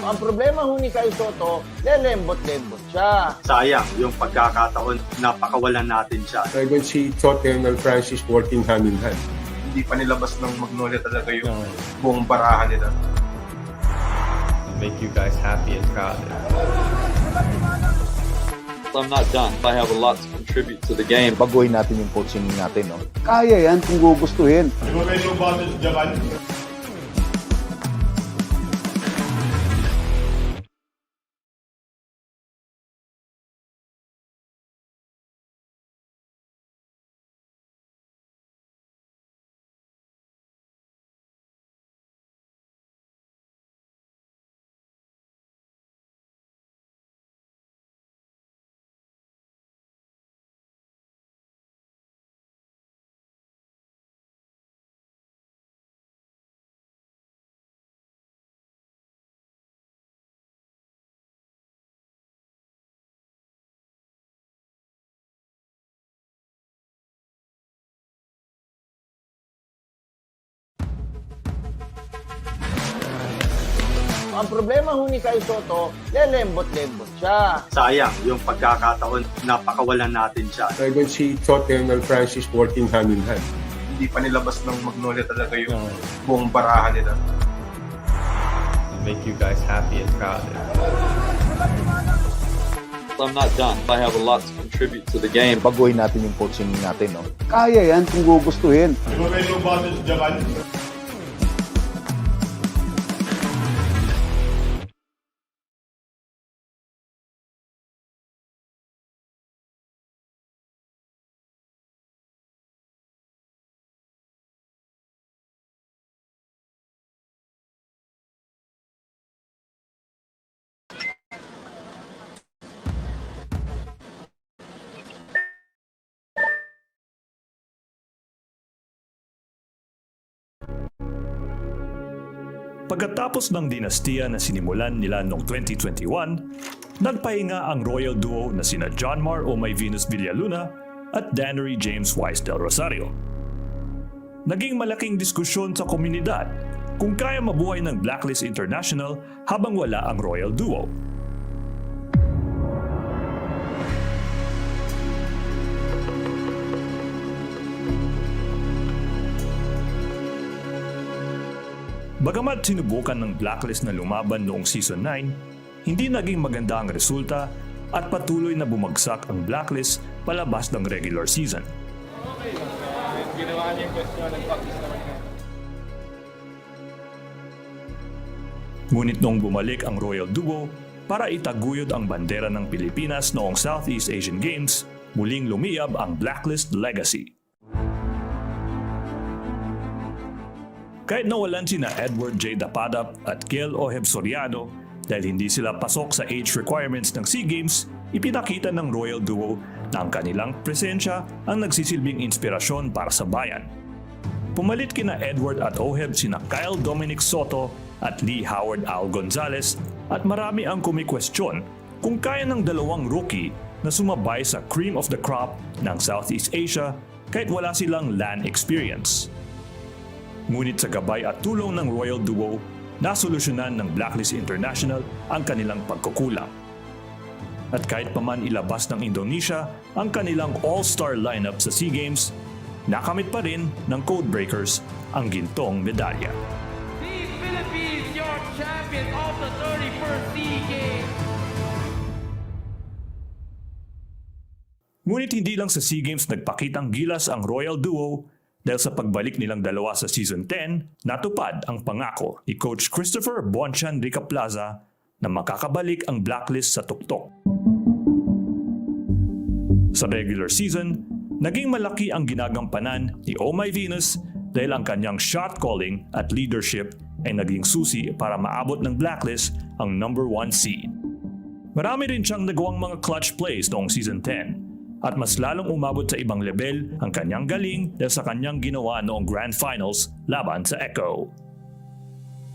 Ang problema ho ni Kyle Soto, lelembot-lembot siya. Sayang yung pagkakataon, napakawalan natin siya. I don't see Tottenham and Francis working hand in hand. Hindi pa nilabas ng Magnolia talaga yung buong barahan nila. Make you guys happy and proud. I'm not done. I have a lot to contribute to the game. Baguhin natin yung coaching natin, no? Kaya yan kung gugustuhin. Ang problema ho ni Kyle Soto, lelembot-lembot siya. Sayang yung pagkakataon, napakawalan natin siya. I don't see Tottenham and Francis working hand in hand. Hindi pa nilabas ng Magnolia talaga yung buong barahan nila. Make you guys happy and proud. I'm not done. I have a lot to contribute to the game. Baguhin natin yung coaching natin, no? Kaya yan kung gugustuhin. Pagkatapos ng dinastiya na sinimulan nila noong 2021, nagpahinga ang royal duo na sina John Mar o May Venus Villaluna at Dannery James Wise del Rosario. Naging malaking diskusyon sa komunidad kung kaya mabuhay ng Blacklist International habang wala ang royal duo. Bagamat sinubukan ng Blacklist na lumaban noong Season 9, hindi naging maganda ang resulta at patuloy na bumagsak ang Blacklist palabas ng regular season. Ngunit noong bumalik ang Royal Duo para itaguyod ang bandera ng Pilipinas noong Southeast Asian Games, muling lumiyab ang Blacklist legacy. Kahit nawalan sina Edward J. Dapadap at Kel Oheb Soriano dahil hindi sila pasok sa age requirements ng SEA Games, ipinakita ng Royal Duo na ang kanilang presensya ang nagsisilbing inspirasyon para sa bayan. Pumalit kina Edward at Oheb sina Kyle Dominic Soto at Lee Howard Al Gonzalez at marami ang kumikwestiyon kung kaya ng dalawang rookie na sumabay sa cream of the crop ng Southeast Asia kahit wala silang LAN experience. Ngunit sa gabay at tulong ng Royal Duo, nasolusyonan ng Blacklist International ang kanilang pagkukulang. At kahit pa man ilabas ng Indonesia ang kanilang all-star lineup sa SEA Games, nakamit pa rin ng Codebreakers ang gintong medalya. The Philippines, your champion of the 31st SEA Games. Ngunit hindi lang sa SEA Games nagpakitang gilas ang Royal Duo, Dahil sa pagbalik nilang dalawa sa Season 10, natupad ang pangako ni Coach Christopher Bonchan Ricaplaza na makakabalik ang blacklist sa tuktok. Sa regular season, naging malaki ang ginagampanan ni Oh My Venus dahil ang kanyang shot calling at leadership ay naging susi para maabot ng blacklist ang number 1 seed. Marami rin siyang nagawang mga clutch plays noong Season 10 at mas lalong umabot sa ibang level ang kanyang galing dahil sa kanyang ginawa noong Grand Finals laban sa Echo.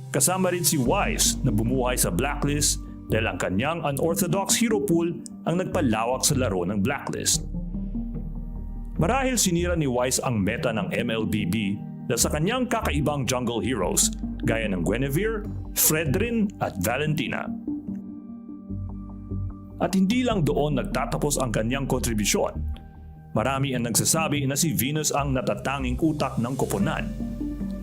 Kasama rin si Wise na bumuhay sa blacklist dahil ang kanyang unorthodox hero pool ang nagpalawak sa laro ng blacklist. Marahil sinira ni Wise ang meta ng MLBB dahil sa kanyang kakaibang jungle heroes gaya ng Guinevere, Fredrin at Valentina. At hindi lang doon nagtatapos ang kanyang kontribusyon. Marami ang nagsasabi na si Venus ang natatanging utak ng koponan.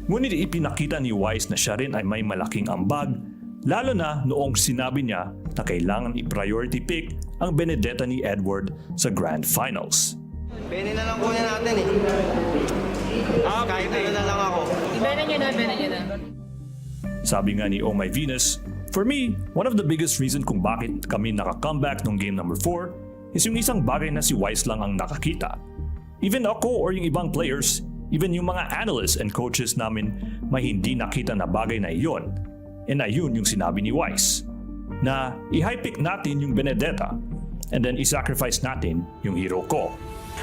Ngunit ipinakita ni Wise na siya rin ay may malaking ambag, lalo na noong sinabi niya na kailangan i-priority pick ang Benedetta ni Edward sa Grand Finals. Bene na lang kunin natin eh. Kahit ano na lang ako. Bene nyo na. Sabi nga ni Oh My Venus, for me, one of the biggest reason kung bakit kami naka-comeback nung game number 4 is yung isang bagay na si Wise lang ang nakakita. Even ako or yung ibang players, even yung mga analysts and coaches namin may hindi nakita na bagay na iyon. And ayun yung sinabi ni Wise, na i-high pick natin yung Benedetta and then i-sacrifice natin yung hero ko.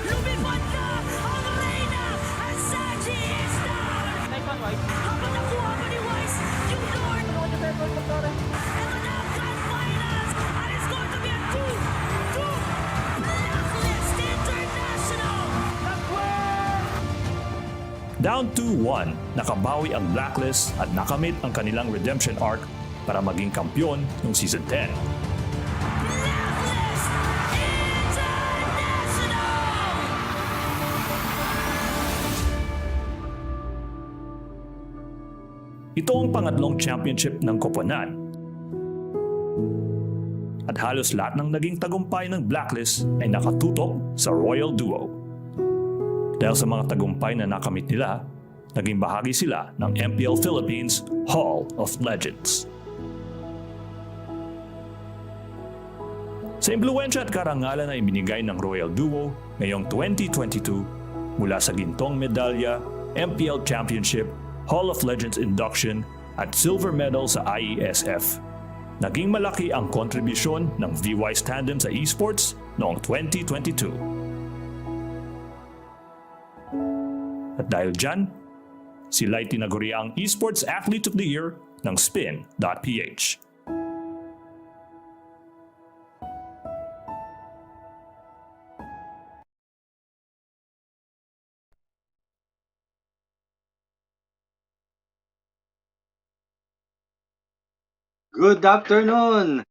Lumipad na ang arena at Saji is down! Habang nakuha mo ni Wise yung Lord! Ito na ang Grand Finals! And it's going to be a 2-2 Blacklist International! Down 2-1, nakabawi ang blacklist at nakamit ang kanilang redemption arc para maging kampyon ng Season 10. Blacklist International! Ito ang pangatlong championship ng koponan. At halos lahat ng naging tagumpay ng blacklist ay nakatutok sa Royal Duo. Dahil sa mga tagumpay na nakamit nila, naging bahagi sila ng MPL Philippines Hall of Legends. Sa impluwensya at karangalan na ibinigay ng Royal Duo ngayong 2022 mula sa gintong medalya, MPL Championship, Hall of Legends induction at silver medal sa IESF, naging malaki ang kontribusyon ng VY's tandem sa esports noong 2022. At dahil dyan, sila'y tinaguri ang Esports Athlete of the Year ng Spin.PH. Good afternoon,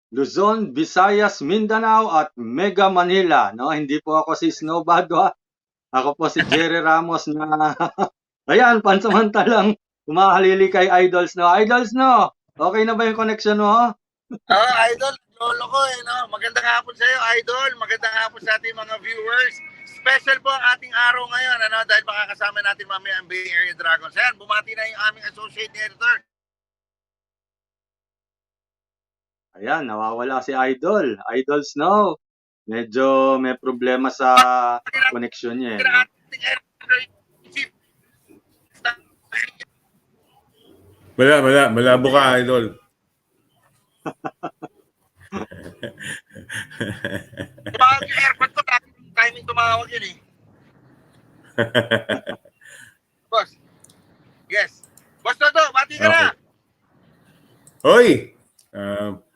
Luzon, Visayas, Mindanao at Mega Manila. No, hindi po ako si Snowbado. Ako po si Jerry Ramos na ayan, pansamantalang humahalili kay Idols no. Idols no. Okay na ba yung connection mo? Idol, lolo ko eh, no? Magandang hapon sa iyo, Idol. Magandang hapon sa ating mga viewers. Special po ang ating araw ngayon, ano? Dahil makakasama natin mamaya ang Bay Area Dragons. Ayan, bumati na yung aming associate editor. Ayan, nawawala si Idol. Idols no. Medyo may problema sa connection niya. No? Malabo ka, Idol. Tumawag yung airport ko, timing tumawag yun eh. Boss. Yes. Boss Toto, bati ka na. Hoy!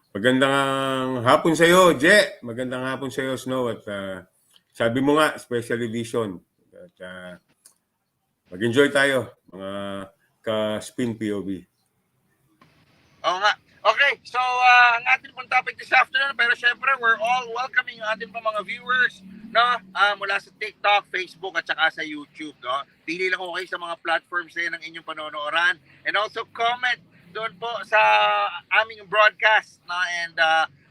Magandang hapon sa iyo, Je. Magandang hapon sa iyo, Snow. At sabi mo nga, special edition. At mag-enjoy tayo, mga ka-Spin POV. Oo nga. Okay, so ang ating pong topic this afternoon, pero syempre we're all welcoming yung ating pong mga viewers, no? Mula sa TikTok, Facebook at saka sa YouTube, no? Pili lang ko kayo sa mga platforms na ng inyong panonooran, and also comment doon po sa aming broadcast, no? And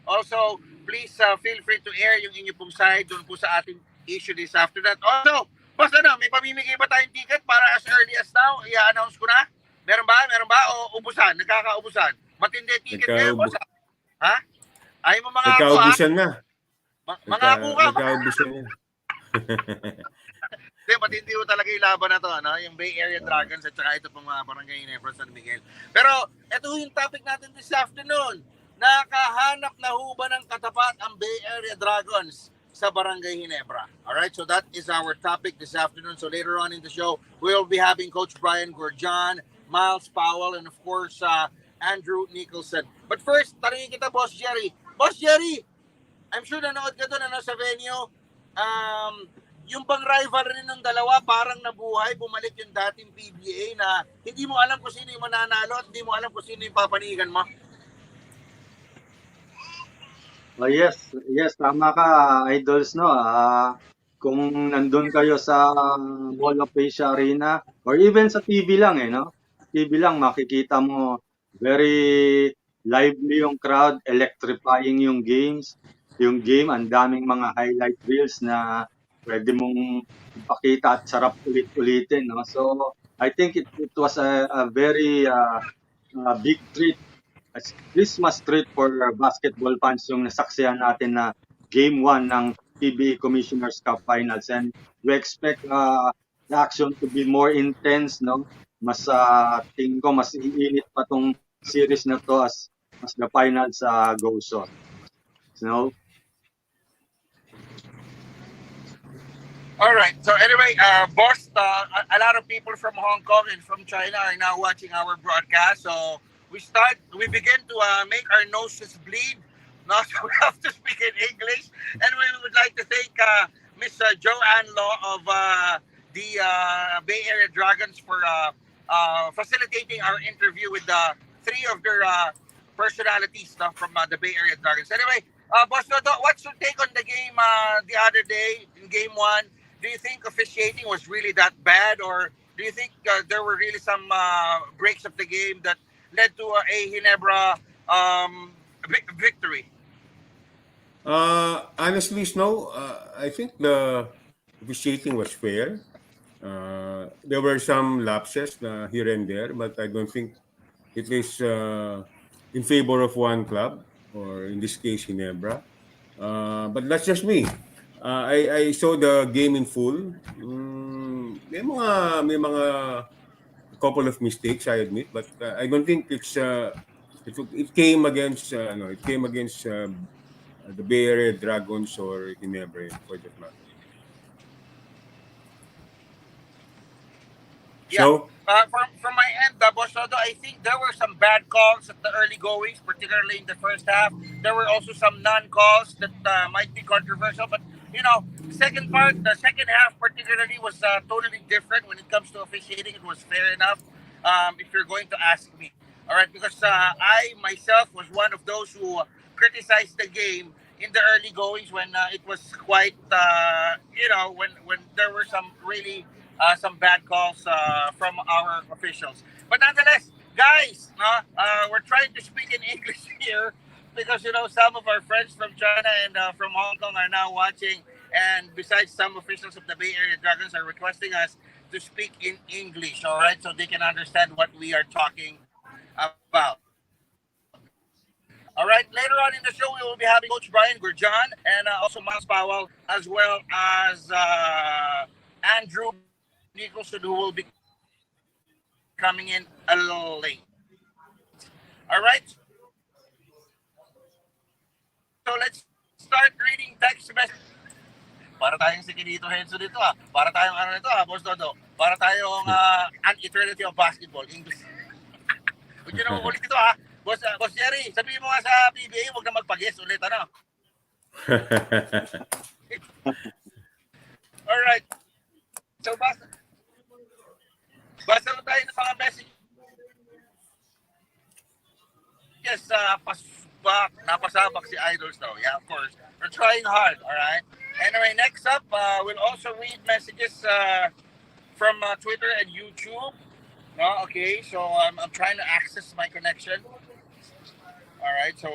also please feel free to air yung inyong pong side doon po sa ating issue this afternoon. Also, Boss, ano, may pamimigay ba tayong ticket para as early as now? I-announce ko na? Meron ba? Meron ba? O ubusan? Nagkakaubusan? Matindi ticket ngayon, boss. Ha? Ayaw mo mga ako, ha? Nagkaubusan na. Mga ako ka. Nagkaubusan na. Hindi, matindi ko talaga yung laban na to, ano? Yung Bay Area Dragons at saka ito pang mga barangay Ginebra San Miguel. Pero, ito yung topic natin this afternoon. Nakahanap na ho ba ng katapat ang Bay Area Dragons sa Barangay Ginebra? Alright, so that is our topic this afternoon. So later on in the show, we'll be having Coach Brian Gurjan, Miles Powell, and of course, Andrew Nicholson. But first, tanungin kita, Boss Jerry. Boss Jerry, I'm sure nanood ka doon sa venue. Yung bang rivalry ng dalawa parang nabuhay, bumalik yung dating PBA na hindi mo alam kung sino yung mananalo at hindi mo alam kung sino yung papanigan mo. Yes, tama ka, idols, no? Kung nandun kayo sa Mall of Asia Arena, or even sa TV lang, no? TV lang, makikita mo, very lively yung crowd, electrifying yung games. Yung game, ang daming mga highlight reels na pwede mong ipakita at sarap ulit-ulitin, no? So, I think it was a very big treat, a Christmas treat for basketball fans yung nasaksihan natin na Game 1 ng PBA Commissioner's Cup Finals. And we expect the action to be more intense, no? Mas tingin ko mas iinit pa tong series na to as the finals goes on. So, All right. So anyway, boss, a lot of people from Hong Kong and from China are now watching our broadcast. So we begin to make our noses bleed. Now so we have to speak in English, and we would like to thank Miss Joanne Law of the Bay Area Dragons for facilitating our interview with three of their personalities from the Bay Area Dragons. Anyway, Boss Dodo, what's your take on the game the other day in Game 1? Do you think officiating was really that bad, or do you think there were really some breaks of the game that led to a Ginebra victory? Honestly, Snow, I think the officiating was fair. There were some lapses here and there, but I don't think it is in favor of one club, or in this case, Ginebra. But that's just me. I saw the game in full. May mga couple of mistakes, I admit, but I don't think it came against the Bay Area Dragons or Ginebra for that matter. Yeah. So, from my end, Boss Dodo, I think there were some bad calls at the early goings, particularly in the first half. There were also some non-calls that might be controversial, but the second half particularly was totally different when it comes to officiating. It was fair enough, if you're going to ask me. All right, because I myself was one of those who criticized the game in the early goings when it was quite, when there were some really some bad calls from our officials. But nonetheless, guys, we're trying to speak in English here because some of our friends from China and from Hong Kong are now watching, and besides, some officials of the Bay Area Dragons are requesting us to speak in English, all right, so they can understand what we are talking about. All right, later on in the show, we will be having Coach Brian Gurjan and also Miles Powell, as well as Andrew Nicholson, who will be coming in a little late. All right. So let's start reading text message. Para tayong si Kinito Henso dito Para tayong Boss Dodo. Para tayong an eternity of basketball. English. Huwag nyo naman ulit ito Boss Jerry, sabihin mo nga sa PBA, huwag na magpag-guess ulit, Alright. So, basta tayo ng mga message. Yes, napasabak si Idols daw. Yeah, of course. We're trying hard, alright? Anyway, next up, we'll also read messages from Twitter and YouTube. Okay, so I'm trying to access my connection. Alright, so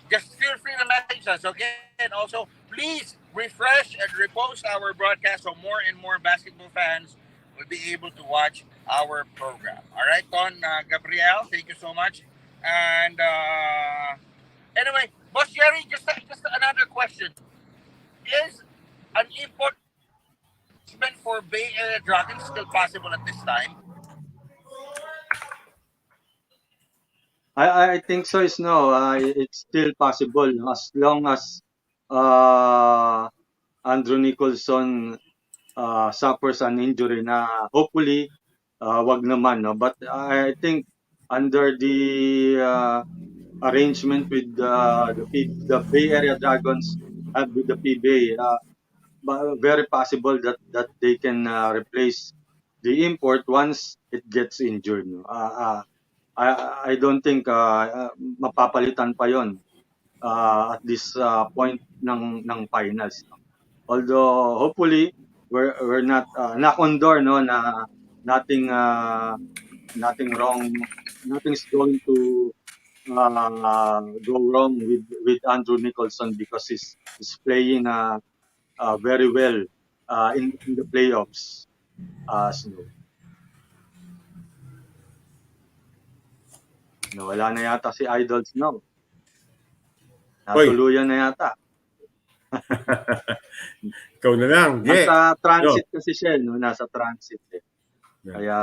just feel free to message us, okay? And also, please refresh and repost our broadcast so more and more basketball fans will be able to watch our program. All right, Ton, Gabriel, thank you so much. And anyway, Boss Jerry, just another question: is an import for Bay Area Dragons still possible at this time? I think so is no. It's still possible as long as Andrew Nicholson suffers an injury na hopefully wag naman, no. But I think under the arrangement with the Bay Area Dragons and with the PBA, very possible that they can replace the import once it gets injured, no. I don't think mapapalitan pa 'yon at this point ng finals, no. Although hopefully we're not knock on door, no, na nothing wrong, nothing's going to go wrong with Andrew Nicholson because he's playing very well in the playoffs. Snow. Wala na yata si Idol Snow. Oy, Natuluyan na yata. ikaw na lang. Nasa transit kasi siya, no? Nasa transit eh. Yeah. Kaya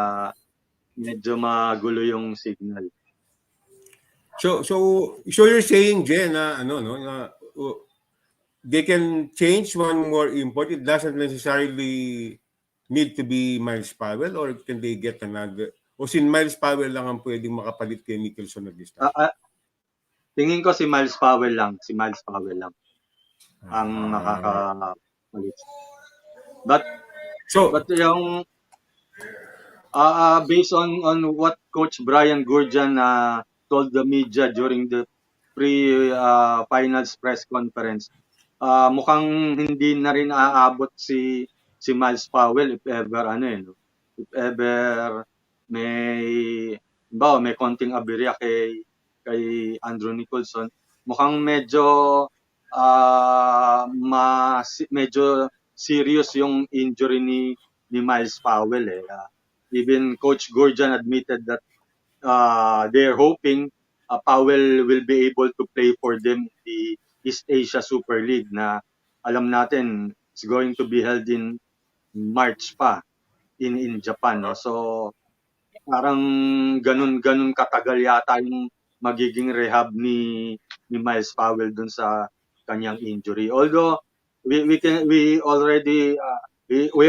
medyo magulo yung signal. So you're saying, Jen, na they can change one more import. It doesn't necessarily need to be Miles Powell, or can they get another? O si Miles Powell lang ang pwedeng makapalit kay Nicholson at this time? Tingin ko si Miles Powell lang. Si Miles Powell lang ang makakapalit. But yung based on what Coach Brian Gurjan told the media during the pre-finals press conference, mukhang hindi na rin aabot si Miles Powell if ever if ever may konting aberya kay Andrew Nicholson, mukhang medyo medyo serious yung injury ni Miles Powell eh. Even Coach Gurjan admitted that they're hoping Powell will be able to play for them in the East Asia Super League na alam natin it's going to be held in March pa in Japan, no. So parang ganun katagal yata yung magiging rehab ni Miles Powell dun sa kanyang injury. Although we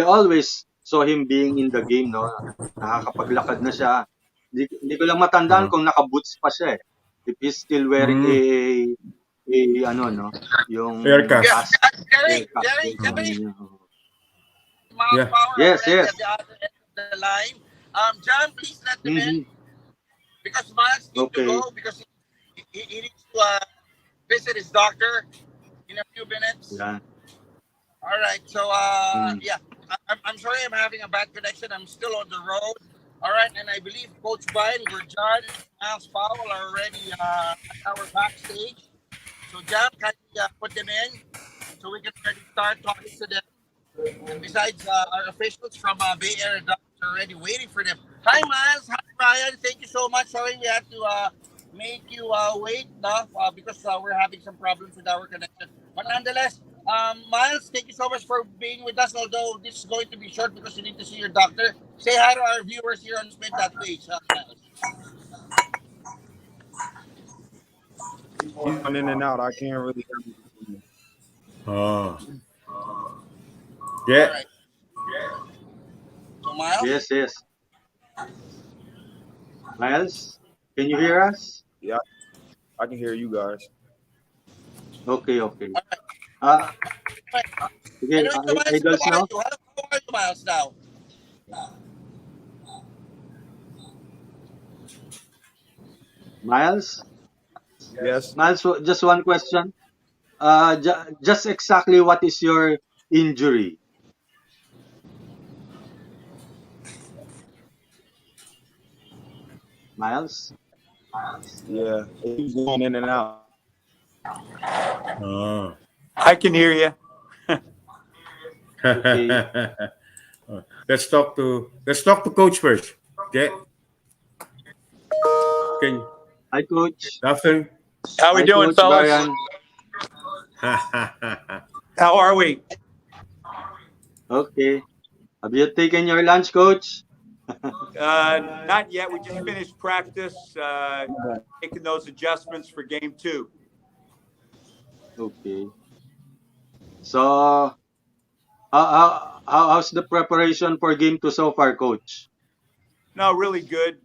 always saw him being in the game, no. Nakakapaglakad na siya. Hindi ko lang matandaan kung naka-boots pa siya eh. If he's still wearing yung Aircast. Jerry, Yeah. Power Yes. at the other end of the line. John, please let them in because Miles needs to go because he needs to visit his doctor in a few minutes. Yeah. All right. So yeah, I'm sorry I'm having a bad connection. I'm still on the road. All right, and I believe Coach Brian, Gurjan, Miles Powell are already at our backstage. So John, can you put them in so we can already start talking to them? And besides, our officials from Bay Area Doctors are already waiting for them. Hi, Miles. Hi, Brian. Thank you so much. Sorry we had to make you wait because we're having some problems with our connection. But nonetheless, Miles, thank you so much for being with us. Although this is going to be short because you need to see your doctor. Say hi to our viewers here on Spin.PH. Miles. He's going in and out. I can't really hear him. Oh. Yeah. All right. So, Miles? Yes. Miles, can you hear us? Yeah, I can hear you guys. Okay. All right. Sige, Idols now? How are you, Miles, now? Miles? Yes. Miles, just one question. Just exactly what is your injury? Miles? Yeah, he's going in and out. Oh. I can hear you. Okay. Let's talk to coach first. Okay. Can Hi, Coach. After. How we Hi, doing, Coach fellas? Brian. How are we? Okay. Have you taken your lunch, Coach? Not yet. We just finished practice, making those adjustments for game 2. Okay. So, how's the preparation for game 2 so far, Coach? No, really good.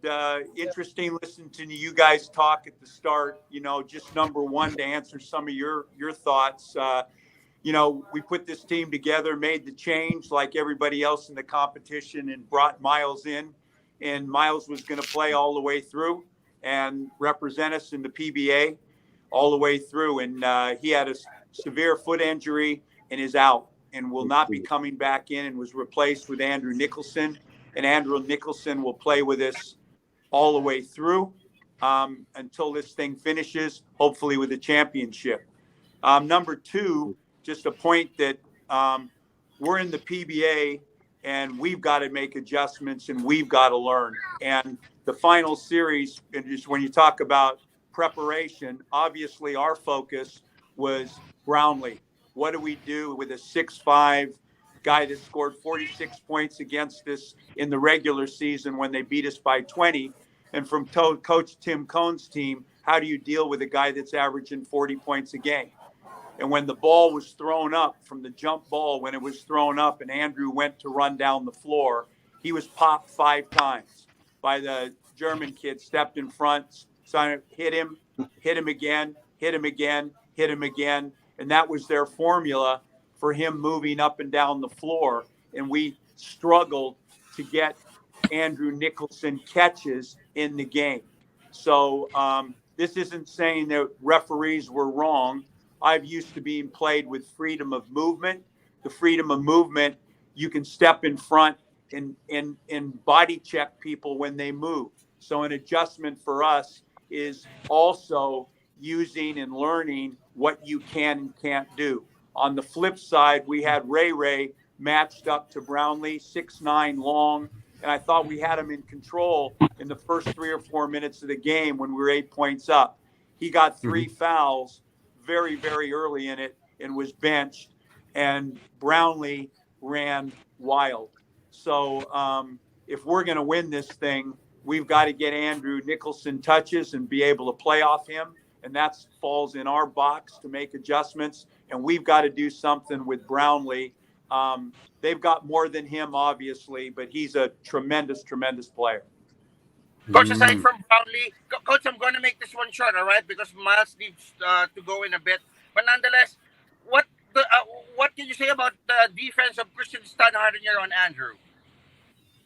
Interesting listening to you guys talk at the start. Just number one to answer some of your thoughts. We put this team together, made the change like everybody else in the competition, and brought Miles in. And Miles was going to play all the way through and represent us in the PBA all the way through. And he had a severe foot injury and is out and will not be coming back in, and was replaced with Andrew Nicholson. And Andrew Nicholson will play with us all the way through until this thing finishes, hopefully with a championship. Number two, just a point that we're in the PBA and we've got to make adjustments and we've got to learn. And the final series, and just when you talk about preparation, obviously our focus was Brownlee. What do we do with a 6'5" guy that scored 46 points against us in the regular season when they beat us by 20? And from Coach Tim Cohn's team, how do you deal with a guy that's averaging 40 points a game? And when the ball was thrown up from the jump ball, when it was thrown up and Andrew went to run down the floor, he was popped 5 times by the German kid, stepped in front, hit him again, hit him again, hit him again. And that was their formula for him moving up and down the floor. And we struggled to get Andrew Nicholson catches in the game. So this isn't saying that referees were wrong. I've used to being played with freedom of movement. The freedom of movement, you can step in front and body check people when they move. So an adjustment for us is also using and learning what you can and can't do. On the flip side, we had Ray matched up to Brownlee, 6'9" long, and I thought we had him in control in the first 3 or 4 minutes of the game when we were 8 points up. He got 3 fouls very, very early in it and was benched, and Brownlee ran wild. So if we're going to win this thing, we've got to get Andrew Nicholson touches and be able to play off him, and that falls in our box to make adjustments, and we've got to do something with Brownlee. They've got more than him, obviously, but he's a tremendous, tremendous player. Coach, aside from Brownlee, Coach, I'm going to make this one short, all right? Because Miles needs to go in a bit. But nonetheless, what can you say about the defense of Christian Steinhardinger on Andrew?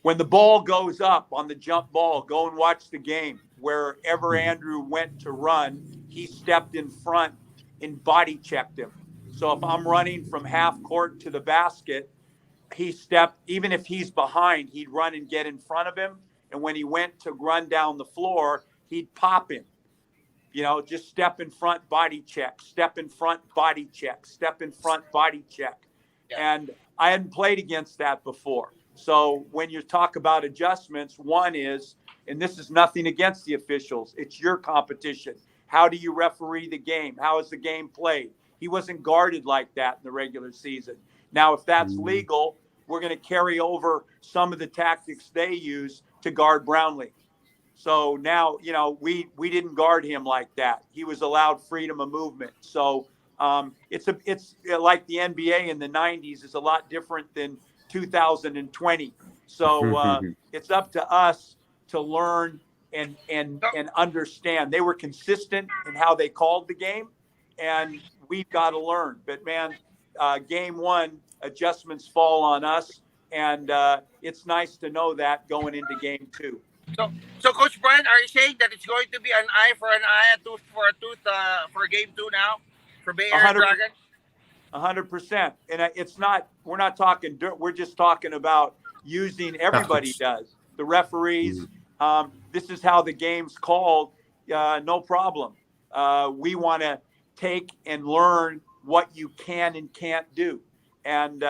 When the ball goes up on the jump ball, go and watch the game. Wherever Andrew went to run, he stepped in front and body checked him. So if I'm running from half court to the basket, he stepped, even if he's behind, he'd run and get in front of him. And when he went to run down the floor, he'd pop him. Just step in front, body check, step in front, body check, step in front, body check. Yeah. And I hadn't played against that before. So when you talk about adjustments, one is, and this is nothing against the officials, it's your competition. How do you referee the game? How is the game played? He wasn't guarded like that in the regular season. Now, if that's legal, we're going to carry over some of the tactics they use to guard Brownlee. So now, we didn't guard him like that. He was allowed freedom of movement. So it's like the NBA in the 90s is a lot different than 2020. So it's up to us to learn and understand. They were consistent in how they called the game, and we've got to learn. But man, game 1, adjustments fall on us, and it's nice to know that going into game 2. So Coach Brian, are you saying that it's going to be an eye for an eye, a tooth for a tooth for game 2 now for Bay Area Dragons? 100%. And it's not, we're not talking dirt. We're just talking about using, everybody does. The referees, this is how the game's called. No problem. We want to take and learn what you can and can't do. And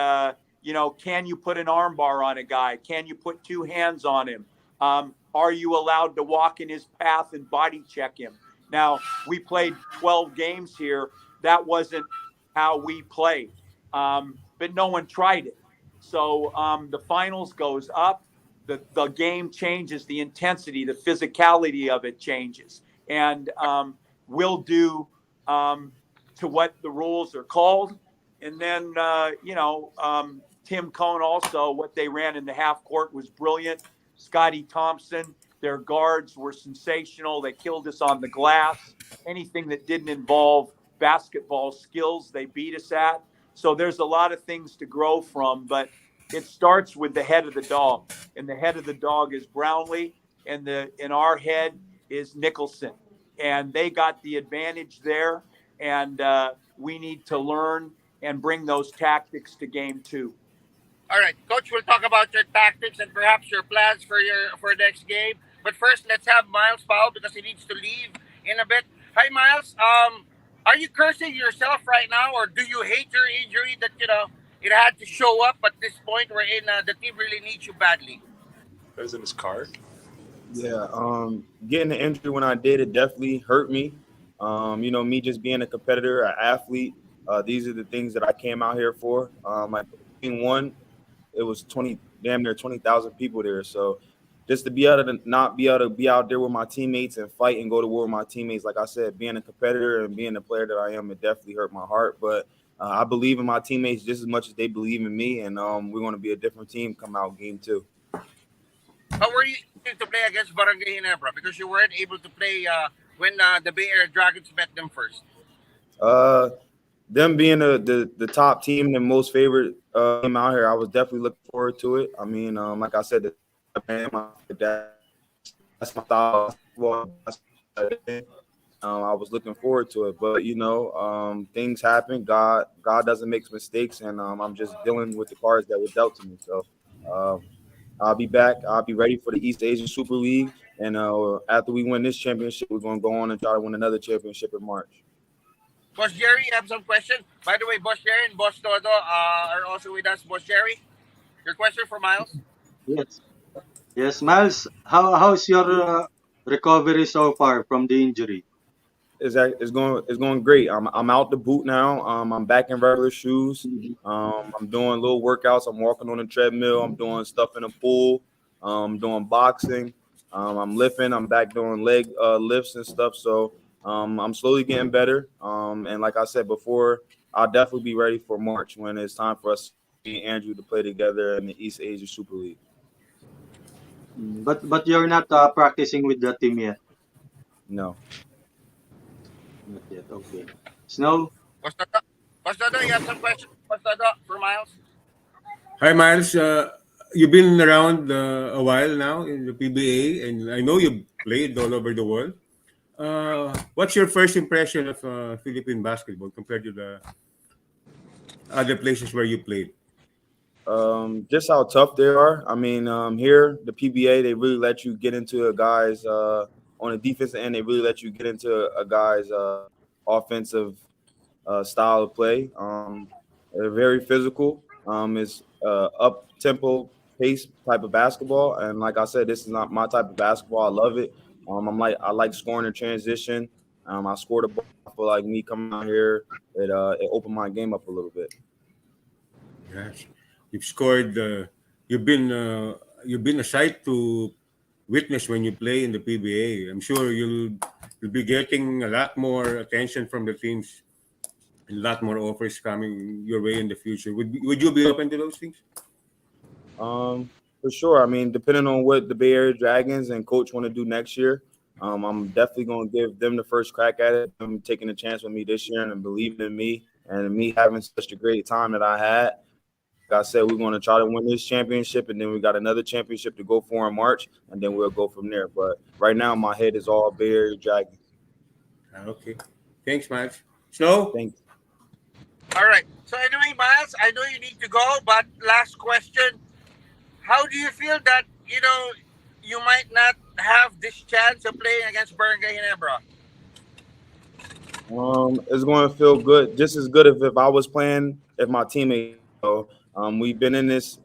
You know, can you put an arm bar on a guy? Can you put two hands on him? Are you allowed to walk in his path and body check him? Now, we played 12 games here. That wasn't how we played, but no one tried it. So the finals goes up, the game changes, the intensity, the physicality of it changes. And we'll do to what the rules are called. And then, Tim Cone also, what they ran in the half court was brilliant. Scotty Thompson, their guards were sensational. They killed us on the glass. Anything that didn't involve basketball skills, they beat us at. So there's a lot of things to grow from, but it starts with the head of the dog. And the head of the dog is Brownlee, and in our head is Nicholson. And they got the advantage there. And we need to learn and bring those tactics to game 2. All right, Coach, we'll talk about your tactics and perhaps your plans for next game. But first, let's have Miles foul because he needs to leave in a bit. Hi, Miles. Are you cursing yourself right now, or do you hate your injury that it had to show up at this point wherein the team really needs you badly? That was in his car. Yeah, getting the injury when I did, it definitely hurt me. Me just being a competitor, an athlete, these are the things that I came out here for. Like being one, it was damn near 20,000 people there. So just to be able to not be able to be out there with my teammates and fight and go to war with my teammates, like I said, being a competitor and being the player that I am, it definitely hurt my heart. But I believe in my teammates just as much as they believe in me, and we're going to be a different team come out game 2. How were you able to play against Barangay Ginebra? Because you weren't able to play when the Bay Area Dragons met them first. Them being the top team and the most favorite team out here, I was definitely looking forward to it. I mean, like I said, that's my style. I was looking forward to it, but things happen. God doesn't make mistakes, and I'm just dealing with the cards that were dealt to me. So I'll be back. I'll be ready for the East Asian Super League, and after we win this championship, we're going to go on and try to win another championship in March. Boss Jerry, you have some question? By the way, Boss Jerry and Boss Todo are also with us. Boss Jerry, your question for Miles? Yes, Miles. How's your recovery so far from the injury? It's going great. I'm out the boot now. I'm back in regular shoes. I'm doing little workouts. I'm walking on the treadmill. I'm doing stuff in the pool. I'm doing boxing. I'm lifting. I'm back doing leg lifts and stuff. So I'm slowly getting better. And like I said before, I'll definitely be ready for March when it's time for us, me and Andrew, to play together in the East Asia Super League. But you're not practicing with the team yet. No. Not yet. Okay. Snow. Boss Todo, you have some questions? Boss Todo for Miles? Hi, Miles. You've been around a while now in the PBA, and I know you've played all over the world. What's your first impression of Philippine basketball compared to the other places where you played? Just how tough they are. I mean, here, the PBA, they really let you get into a guy's on the defensive end. They really let you get into a guy's offensive style of play. They're very physical. It's up tempo pace type of basketball, and like I said, this is not my type of basketball. I love it. I like scoring in transition. I scored a ball. I feel like me coming out here, it opened my game up a little bit. Yes, you've scored. You've been a sight to witness when you play in the PBA. I'm sure you'll be getting a lot more attention from the teams, a lot more offers coming your way in the future. Would you be open to those things? For sure. I mean, depending on what the Bay Area Dragons and coach want to do next year, I'm definitely going to give them the first crack at it. Them taking a chance with me this year and believing in me and me having such a great time that I had. Like I said, we're going to try to win this championship, and then we got another championship to go for in March, and then we'll go from there. But right now, my head is all Bay Area Dragons. Okay. Thanks, Miles. Snow? Thanks. All right. So anyway, Miles, I know you need to go, but last question. How do you feel that, you might not have this chance of playing against Barangay Ginebra? It's going to feel good, just as good if I was playing, if my teammates, We've been in this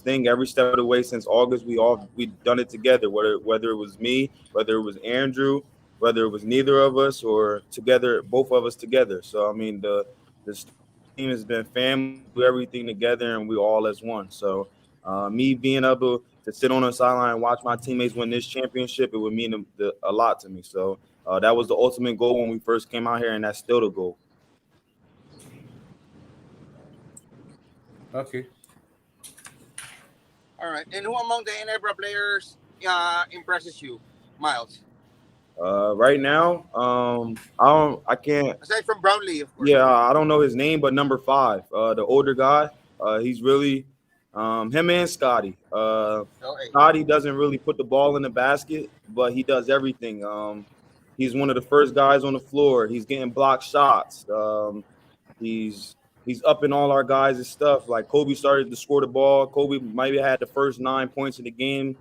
thing every step of the way since August. We've done it together. Whether it was me, whether it was Andrew, whether it was neither of us, or together, both of us together. So I mean, the team has been family, do everything together, and we all as one. So me being able to sit on the sideline and watch my teammates win this championship, it would mean a lot to me. So that was the ultimate goal when we first came out here, and that's still the goal. Okay. All right. And who among the Ginebra players impresses you, Miles? Right now, I can't. Aside from Brownlee, of course. Yeah, I don't know his name, but number 5, the older guy, he's really him and Scotty. Scotty doesn't really put the ball in the basket, but he does everything. He's one of the first guys on the floor. He's getting blocked shots. He's up in all our guys' stuff. Like Kobe started to score the ball. Kobe maybe had the first 9 points in the game.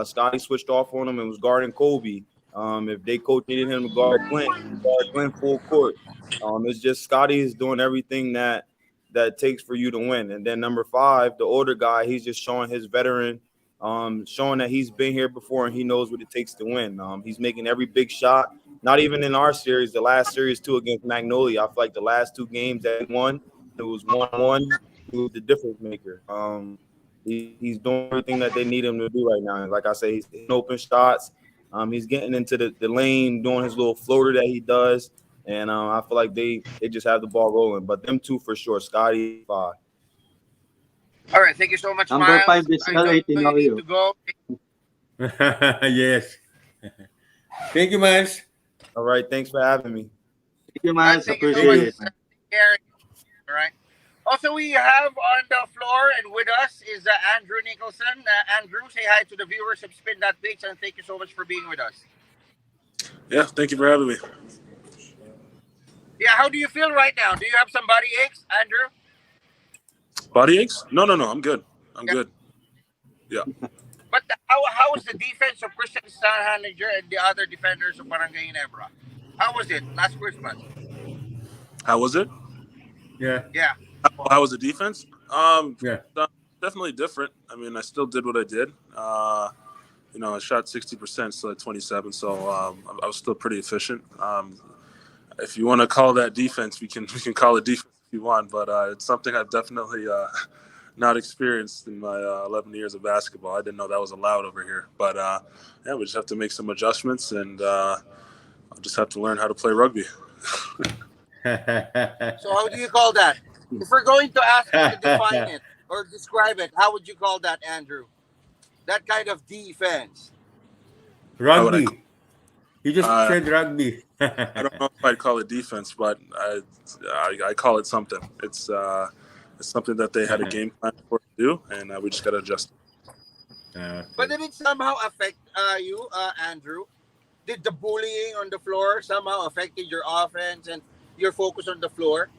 Scotty switched off on him and was guarding Kobe. If they coach needed him to guard Glenn full court. It's just Scotty is doing everything that takes for you to win. And then number 5, the older guy, he's just showing his veteran, showing that he's been here before and he knows what it takes to win. He's making every big shot. Not even in our series, the last series 2 against Magnolia. I feel like the last 2 games that he won, it was 1-1. He was the difference maker. He's doing everything that they need him to do right now. Like I say, he's hitting open shots. He's getting into the lane, doing his little floater that he does. And I feel like they just have the ball rolling. But them 2 for sure, Scotty 5. All right. Thank you so much, Number Miles. 5 is I know L18 you now need you. to go. Yes. Thank you, Miles. All right, thanks for having me. Thank you, All right, Miles. thank you so Appreciate much. it. Take care. All right. Also, we have on the floor and with us is Andrew Nicholson. Andrew, say hi to the viewers of Spin.PH and thank you so much for being with us. Yeah, thank you for having me. Yeah, how do you feel right now? Do you have some body aches, Andrew? Body aches? No, I'm good. I'm good. Yeah. But how was the defense of Christian Stanhaninger and the other defenders of Barangay Ginebra? How was it last Christmas? How was it? Yeah. Yeah. How was the defense? Yeah. Definitely different. I mean, I still did what I did. I shot 60%, still at 27, so I was still pretty efficient. If you want to call that defense, we can call it defense if you want, but it's something I've definitely not experienced in my 11 years of basketball. I didn't know that was allowed over here, but yeah, we just have to make some adjustments, and I'll just have to learn how to play rugby. So how do you call that? If we're going to ask you to define it or describe it, how would you call that, Andrew? That kind of defense. Rugby. You just said rugby. I don't know if I'd call it defense, but I call it something. It's something that they had a game plan for to do, and we just got to adjust. But did it somehow affect you, Andrew? Did the bullying on the floor somehow affected your offense and your focus on the floor?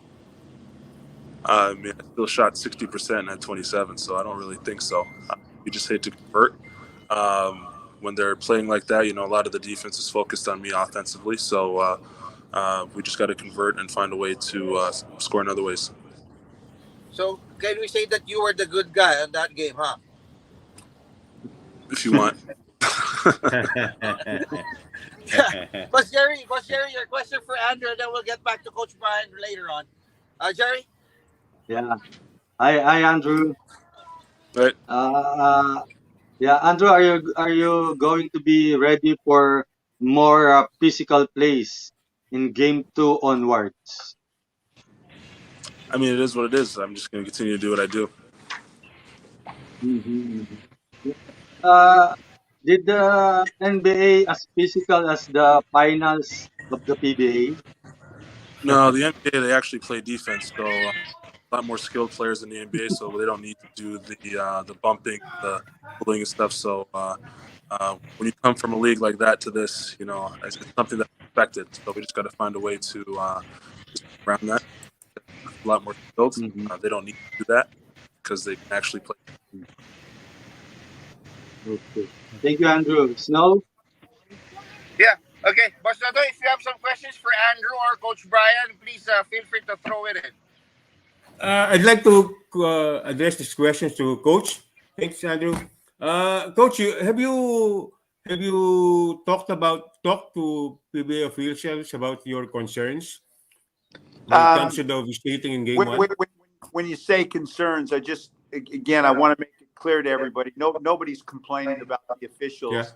I mean, I still shot 60% at 27, so I don't really think so. You just hate to convert. When they're playing like that, a lot of the defense is focused on me offensively, so we just got to convert and find a way to score in other ways. So can we say that you were the good guy in that game, huh? If you want. But Jerry, your question for Andrew, and then we'll get back to Coach Brian later on. Jerry? Yeah. Hi, Andrew. Right. Yeah, Andrew, are you going to be ready for more physical plays in game 2 onwards? I mean, it is what it is. I'm just going to continue to do what I do. Did the NBA as physical as the finals of the PBA? No, the NBA, they actually play defense, so a lot more skilled players in the NBA, so they don't need to do the bumping, the bullying and stuff. So when you come from a league like that to this, it's something that's expected. So we just got to find a way to around that. A lot more skilled. They don't need to do that because they can actually play. Okay. Thank you, Andrew. Snow? Yeah. Okay. Boss Noto, if you have some questions for Andrew or Coach Brian, please feel free to throw it in. I'd like to address this question to Coach. Thanks, Andrew. Coach, have you talked to PBA officials about your concerns when it comes Um, to the officiating in Game when, when, One? when when you say concerns, again, I want to make it clear to everybody. Nobody's complaining about the Yeah. officials.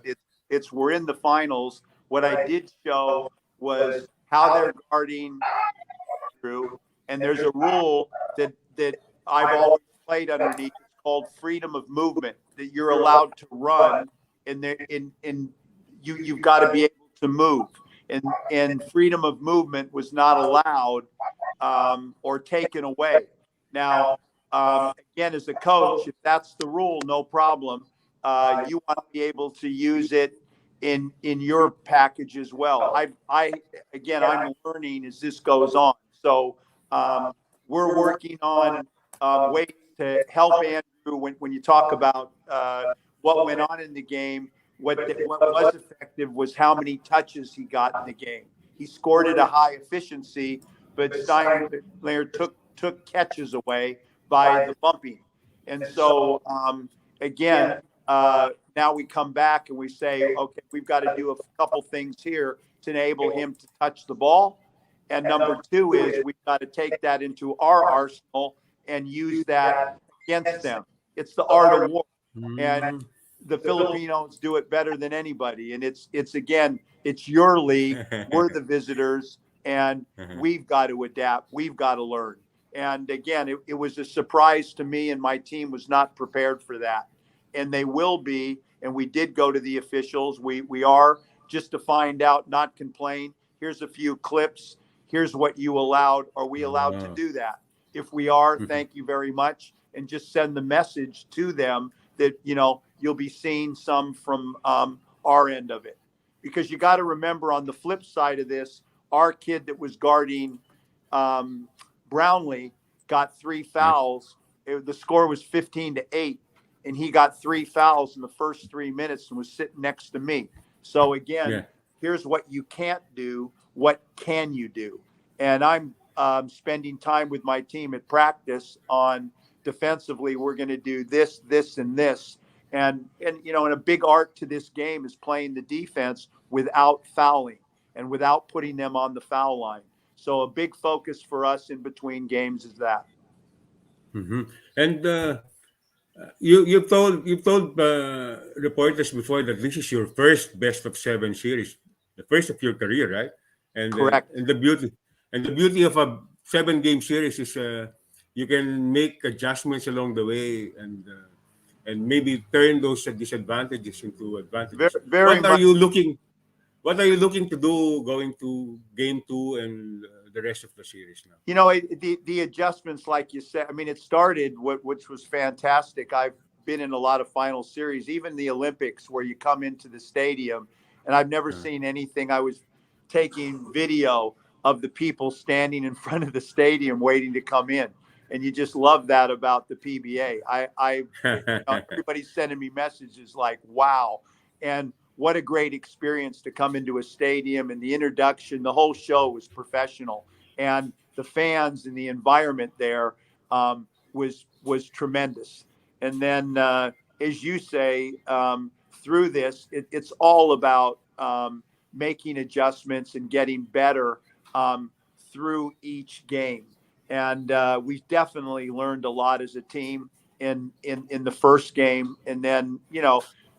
It's we're in the finals. What I did show was how they're guarding through, and there's a rule that I've always played underneath. It's called freedom of movement. That you're allowed to run, and you've got to be able to move. And freedom of movement was not allowed or taken away. Now, again, as a coach, if that's the rule, no problem. You want to be able to use it in your package as well. I'm learning as this goes on. So we're working on ways to help Andrew when you talk about what went on in the game. What was effective was how many touches he got in the game. He scored at a high efficiency, but Steinlayer took catches away by the bumping. And so again, now we come back and we say, okay, we've got to do a couple things here to enable him to touch the ball. And number two is we've got to take that into our arsenal and use that against them. It's the art of war. And the Filipinos do it better than anybody. And it's your league. We're the visitors, and we've got to adapt. We've got to learn. And again, it was a surprise to me, and my team was not prepared for that. And they will be. And we did go to the officials. We are, just to find out, not complain. Here's a few clips. Here's what you allowed. Are we allowed to do that? If we are, thank you very much. And just send the message to them that, you'll be seeing some from our end of it. Because you got to remember, on the flip side of this, our kid that was guarding Brownlee got 3 fouls. The score was 15-8, and he got 3 fouls in the first 3 minutes and was sitting next to me. So again, here's what you can't do. What can you do? And I'm spending time with my team at practice on defensively. We're going to do this, this, and this. And a big art to this game is playing the defense without fouling and without putting them on the foul line. So a big focus for us in between games is that. And you've told reporters before that this is your first best of 7 series, the first of your career, right? Correct. And the beauty of a 7-game series is you can make adjustments along the way and maybe turn those disadvantages into advantages. Very much. What are you looking to do going to Game 2 and the rest of the series now? The adjustments, like you said, it started, which was fantastic. I've been in a lot of final series, even the Olympics, where you come into the stadium, and I've never seen anything. I was taking video of the people standing in front of the stadium waiting to come in. And you just love that about the PBA. Everybody's sending me messages like, wow. And what a great experience to come into a stadium, and the introduction, the whole show was professional, and the fans and the environment there was tremendous. And then, as you say, through this, it's all about making adjustments and getting better through each game. And we definitely learned a lot as a team in the first game. And then,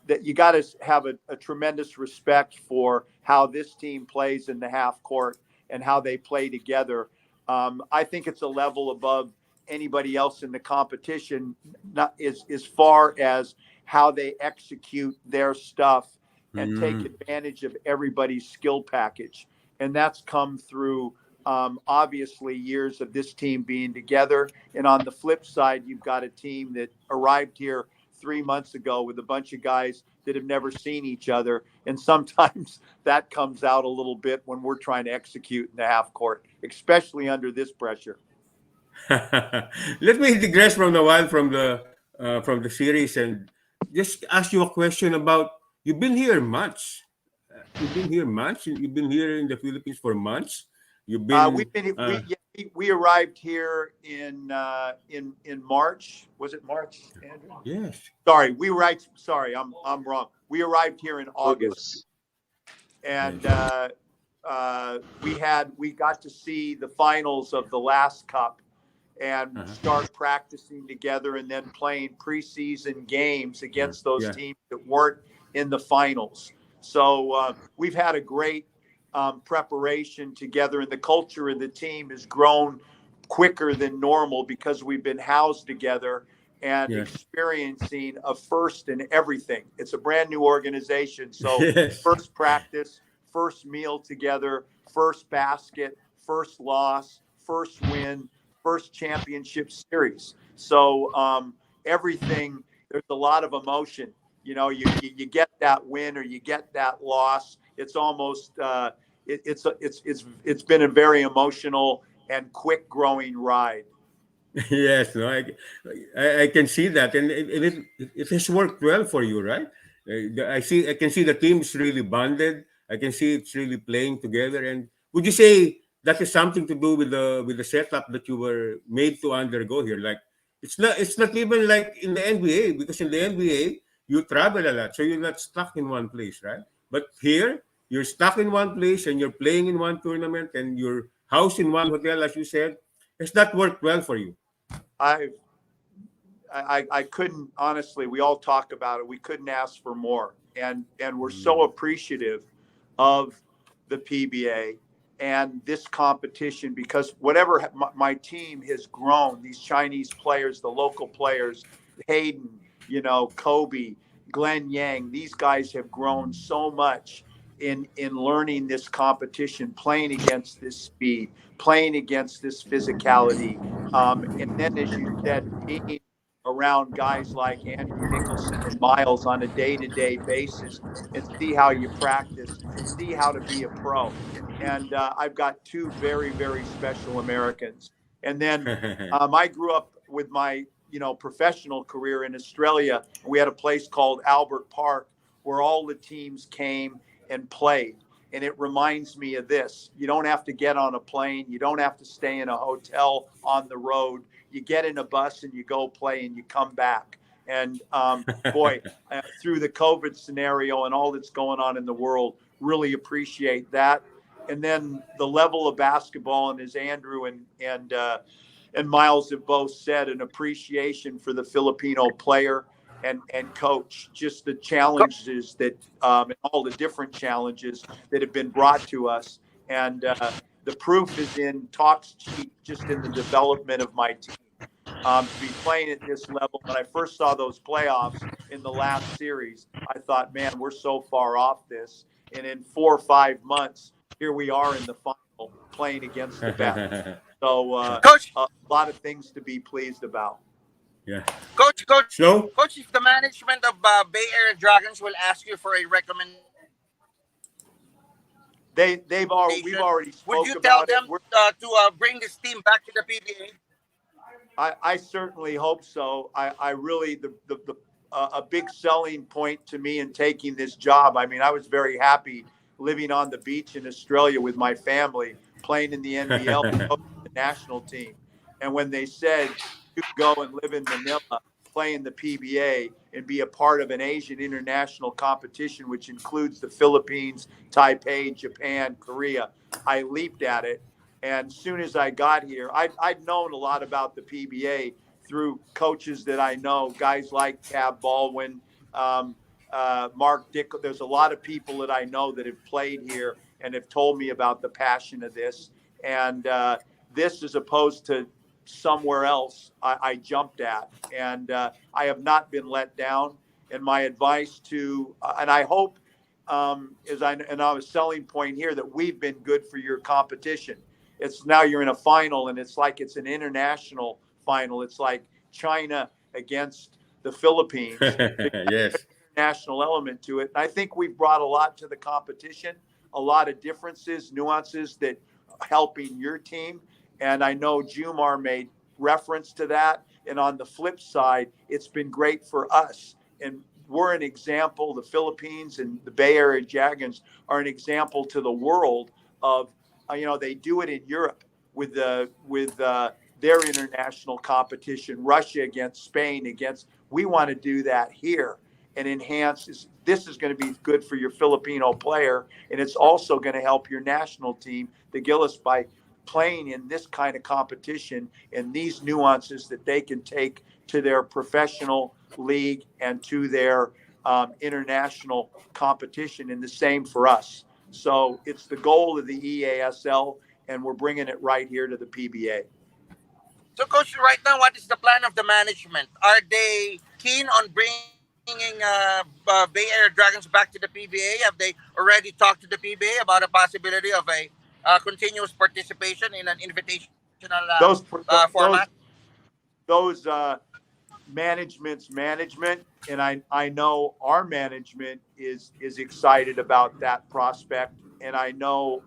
that you got to have a tremendous respect for how this team plays in the half court and how they play together. I think it's a level above anybody else in the competition, not as far as how they execute their stuff and take advantage of everybody's skill package. And that's come through obviously years of this team being together. And on the flip side, you've got a team that arrived here 3 months ago with a bunch of guys that have never seen each other. And sometimes that comes out a little bit when we're trying to execute in the half court, especially under this pressure. Let me digress from a while from the series and just ask you a question about, you've been here months. You've been here in the Philippines for months. You've been We've we arrived here in March. Was it March, Andrew? Yes. Sorry, we arrived. Sorry, I'm wrong. We arrived here in August, and we got to see the finals of the last cup and start practicing together, and then playing preseason games against those teams that weren't in the finals. So we've had a great preparation together, and the culture of the team has grown quicker than normal because we've been housed together and experiencing a first in everything. It's a brand new organization. So first practice, first meal together, first basket, first loss, first win, first championship series. So everything, there's a lot of emotion. You know, you get that win or you get that loss. It's almost it's been a very emotional and quick growing ride. Yes, no, I can see that, and it has worked well for you, right? I can see the team is really bonded. I can see it's really playing together. And would you say that is something to do with the setup that you were made to undergo here? Like it's not even like in the NBA, because in the NBA you travel a lot, so you're not stuck in one place, right? But here you're stuck in one place and you're playing in one tournament and you're housed in one hotel, as you said. Has that worked well for you? I couldn't, honestly, we all talk about it. We couldn't ask for more. And we're so appreciative of the PBA and this competition, because whatever my team has grown, these Chinese players, the local players, Hayden, you know, Kobe, Glenn Yang, these guys have grown so much in learning this competition, playing against this speed, playing against this physicality. And then, as you said, being around guys like Andrew Nicholson and Miles on a day-to-day basis, and see how you practice, see how to be a pro. And I've got two very, very special Americans. And then I grew up with my, professional career in Australia. We had a place called Albert Park where all the teams came and played. And it reminds me of this. You don't have to get on a plane. You don't have to stay in a hotel on the road. You get in a bus and you go play and you come back. And boy, through the COVID scenario and all that's going on in the world, really appreciate that. And then the level of basketball, and as Andrew and Miles have both said, an appreciation for the Filipino player and coach, just the challenges that and all the different challenges that have been brought to us. And the proof is in talks cheap, just in the development of my team. To be playing at this level, when I first saw those playoffs in the last series, I thought, man, we're so far off this. And in 4 or 5 months, here we are in the final playing against the best. So Coach, a lot of things to be pleased about. Yeah. Coach, So, if the management of Bay Area Dragons will ask you for a recommendation, we've already spoke would you tell about them to bring this team back to the PBA? I certainly hope so. I really, a big selling point to me in taking this job. I mean, I was very happy living on the beach in Australia with my family, playing in the NBL, the national team. And when they said you go and live in Manila, play in the PBA, and be a part of an Asian international competition, which includes the Philippines, Taipei, Japan, Korea, I leaped at it. And as soon as I got here, I'd known a lot about the PBA through coaches that I know, guys like Tab Baldwin, Mark Dick. There's a lot of people that I know that have played here and have told me about the passion of this. And this, as opposed to somewhere else, I jumped at. And I have not been let down. And my advice to, and I hope, and I was selling point here, that we've been good for your competition. It's now you're in a final, and it's like it's an international final. It's like China against the Philippines. yes. International element to it. And I think we've brought a lot to the competition, a lot of differences, nuances that helping your team. And I know Jumar made reference to that. And on the flip side, it's been great for us. And we're an example. The Philippines and the Bay Area Dragons are an example to the world of, they do it in Europe. with their international competition, Russia against Spain against. We want to do that here and enhance. This is going to be good for your Filipino player, and it's also going to help your national team, the Gillis, by playing in this kind of competition and these nuances that they can take to their professional league and to their international competition, and the same for us. So it's the goal of the EASL, and we're bringing it right here to the PBA. So, Coach, right now, what is the plan of the management? Are they keen on bringing Bay Area Dragons back to the PBA? Have they already talked to the PBA about a possibility of a continuous participation in an invitational Those format? those management's management, and I know our management is excited about that prospect, and I know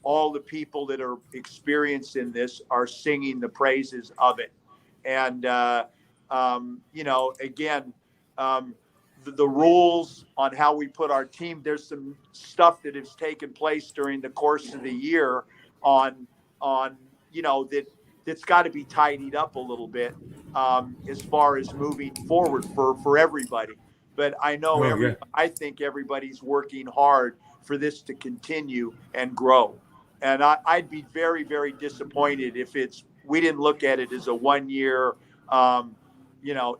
all the people that are experienced in this are singing the praises of it. And again, the rules on how we put our team, there's some stuff that has taken place during the course of the year on that's got to be tidied up a little bit as far as moving forward for everybody. But I know I think everybody's working hard for this to continue and grow. And I'd be very, very disappointed if we didn't look at it as a 1 year,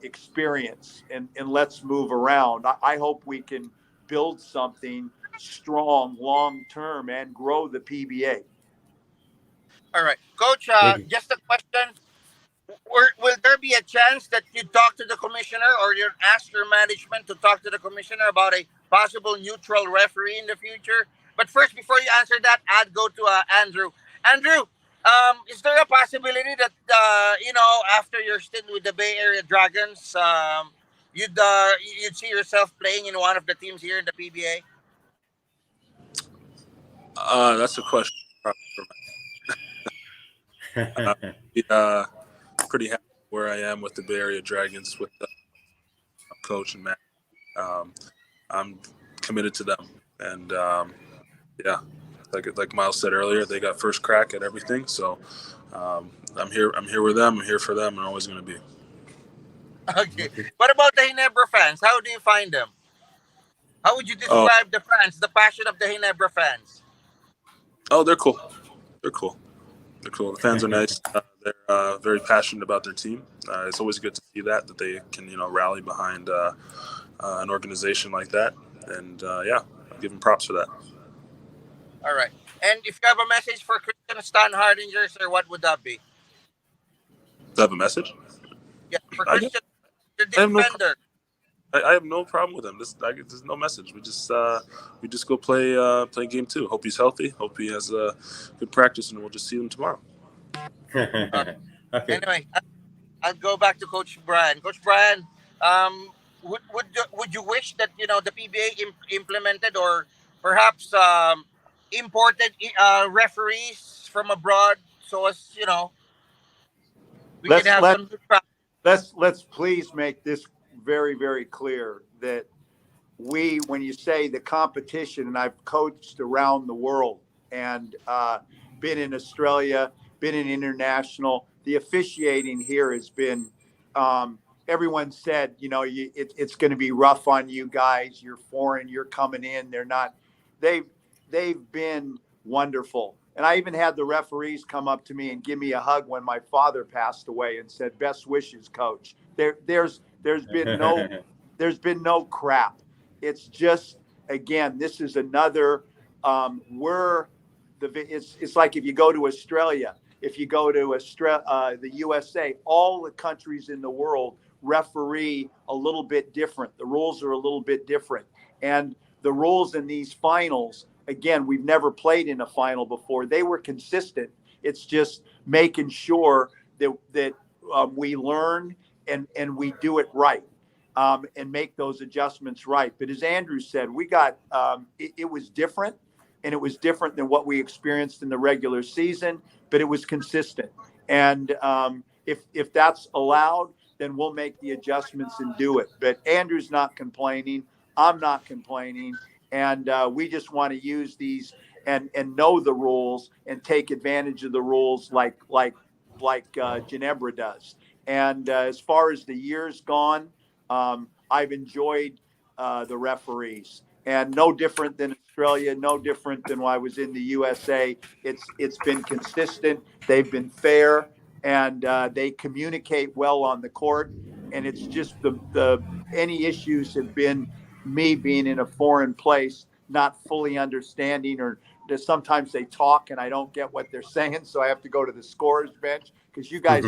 experience and let's move around. I hope we can build something strong long term and grow the PBA. All right, Coach. Just a question: will there be a chance that you talk to the commissioner, or you ask your management to talk to the commissioner about a possible neutral referee in the future? But first, before you answer that, I'd go to Andrew. Andrew, is there a possibility that after your stint with the Bay Area Dragons, you'd see yourself playing in one of the teams here in the PBA? That's a question. Pretty happy where I am with the Bay Area Dragons with coach and Matt. I'm committed to them, and like Miles said earlier, they got first crack at everything. So I'm here with them. I'm here for them, and I'm always going to be. Okay. What about the Ginebra fans? How do you find them? How would you describe the fans, the passion of the Ginebra fans? Oh, they're cool. They're cool. The fans are nice. They're very passionate about their team. It's always good to see that they can rally behind an organization like that. And I give them props for that. All right. And if you have a message for Christian Stan Hardinger, sir, what would that be? Do I have a message? Yeah, for Christian, your defender. I have no problem with him. There's no message. We just go play game 2. Hope he's healthy. Hope he has a good practice, and we'll just see him tomorrow. Okay. Anyway, I'll go back to Coach Brian. Coach Brian, would you wish that the PBA implemented or perhaps imported referees from abroad so as we can have some good practice? Let's please make this very, very clear that when you say the competition, and I've coached around the world and been in Australia, been in international, the officiating here has been, everyone said, it's going to be rough on you guys. You're foreign, you're coming in. They've been wonderful. And I even had the referees come up to me and give me a hug when my father passed away and said, "Best wishes, coach." There's been no crap. It's just, again, this is another, it's like if you go to Australia, if you go to the USA, all the countries in the world referee a little bit different. The rules are a little bit different. And the rules in these finals, again, we've never played in a final before. They were consistent. It's just making sure that we learn and we do it right. And make those adjustments right. But as Andrew said, we got it was different, and it was different than what we experienced in the regular season, but it was consistent. And if that's allowed, then we'll make the adjustments and do it. But Andrew's not complaining. I'm not complaining. And we just want to use these and know the rules and take advantage of the rules like Ginebra does. And as far as the years gone, I've enjoyed the referees, and no different than Australia, no different than when I was in the USA. It's been consistent. They've been fair, and they communicate well on the court. And it's just the any issues have been me being in a foreign place, not fully understanding, or sometimes they talk and I don't get what they're saying, so I have to go to the scorer's bench because you guys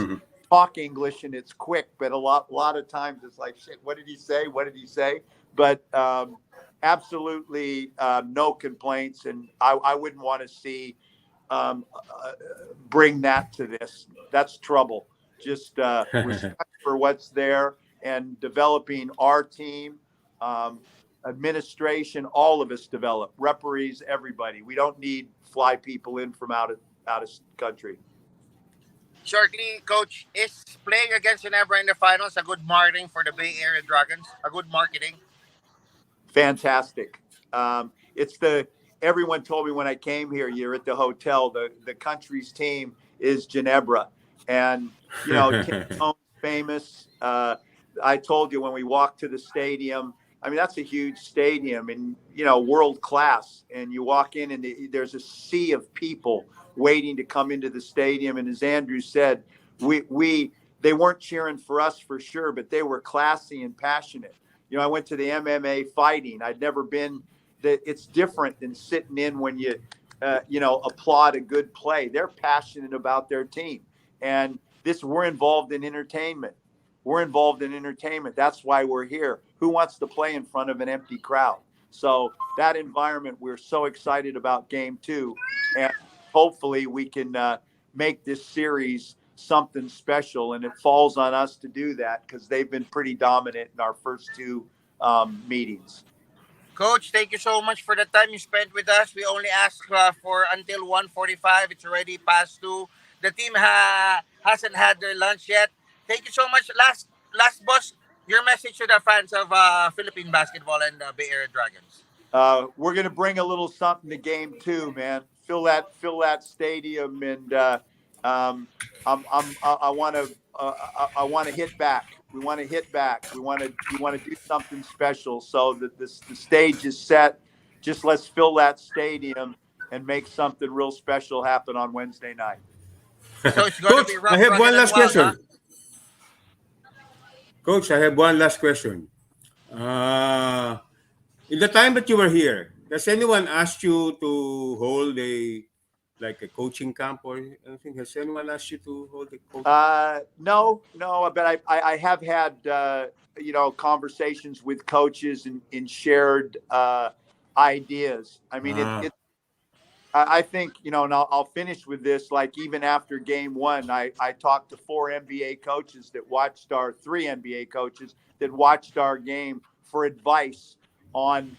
talk English and it's quick, but a lot of times it's like, shit, what did he say? What did he say? But absolutely no complaints, and I wouldn't want to see bring that to this. That's trouble. Just respect for what's there and developing our team, administration, all of us develop, referees, everybody. We don't need fly people in from out of country. Shortly, Coach, is playing against Ginebra in the finals a good marketing for the Bay Area Dragons? A good marketing? Fantastic. It's everyone told me when I came here, you're at the hotel, the country's team is Ginebra. And, you know, Tim Jones, famous. I told you when we walked to the stadium, I mean, that's a huge stadium and, you know, world class. And you walk in and there's a sea of people waiting to come into the stadium. And as Andrew said, they weren't cheering for us for sure, but they were classy and passionate. You know, I went to the MMA fighting. I'd never been. It's different than sitting in when you, applaud a good play. They're passionate about their team, and we're involved in entertainment. We're involved in entertainment. That's why we're here. Who wants to play in front of an empty crowd? So that environment, we're so excited about Game 2, and hopefully we can make this series something special, and it falls on us to do that because they've been pretty dominant in our first two meetings. Coach, thank you so much for the time you spent with us. We only asked for until 1:45. It's already past 2. The team hasn't had their lunch yet. Thank you so much. Last boss, your message to the fans of Philippine basketball and Bay Area Dragons. We're gonna bring a little something to Game 2, man. Fill that stadium, and I want to hit back. We want to hit back. We want to do something special. So that the stage is set. Just let's fill that stadium and make something real special happen on Wednesday night. So it's going to Coach, be rough. I have one last question. Huh? Coach, I have one last question. In the time that you were here, has anyone asked you to hold a coaching camp or anything? Has anyone asked you to hold a coaching? No, but I have had conversations with coaches and shared ideas. I mean, I think, and I'll finish with this. Like, even after Game 1, I talked to 3 NBA coaches that watched our game for advice on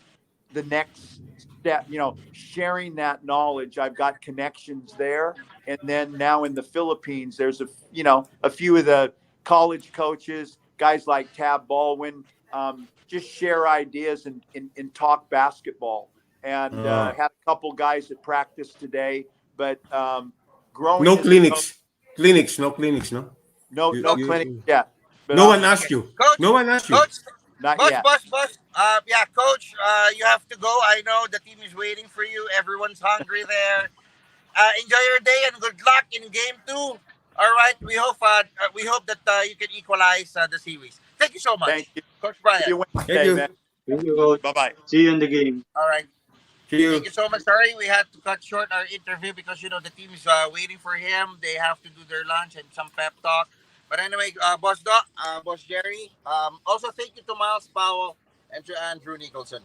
the next step, sharing that knowledge. I've got connections there. And then now in the Philippines, there's a few of the college coaches, guys like Tab Baldwin, just share ideas and talk basketball. And had a couple guys that practiced today, but growing. No clinics. No clinics. No clinics yet. But no one asked you. Coach, no one asked you. Coach, not boss, yet. Boss. Yeah, Coach, you have to go. I know the team is waiting for you. Everyone's hungry there. Enjoy your day and good luck in Game 2. All right. We hope that you can equalize the series. Thank you so much. Thank you, Coach Brian. See you Wednesday, Thank you. man. Thank you, Coach. Bye-bye. See you in the game. All right. See you. Thank you so much. Sorry, we had to cut short our interview because the team is waiting for him. They have to do their lunch and some pep talk. But anyway, Boss Doc, Boss Jerry, also thank you to Miles Powell and to Andrew Nicholson.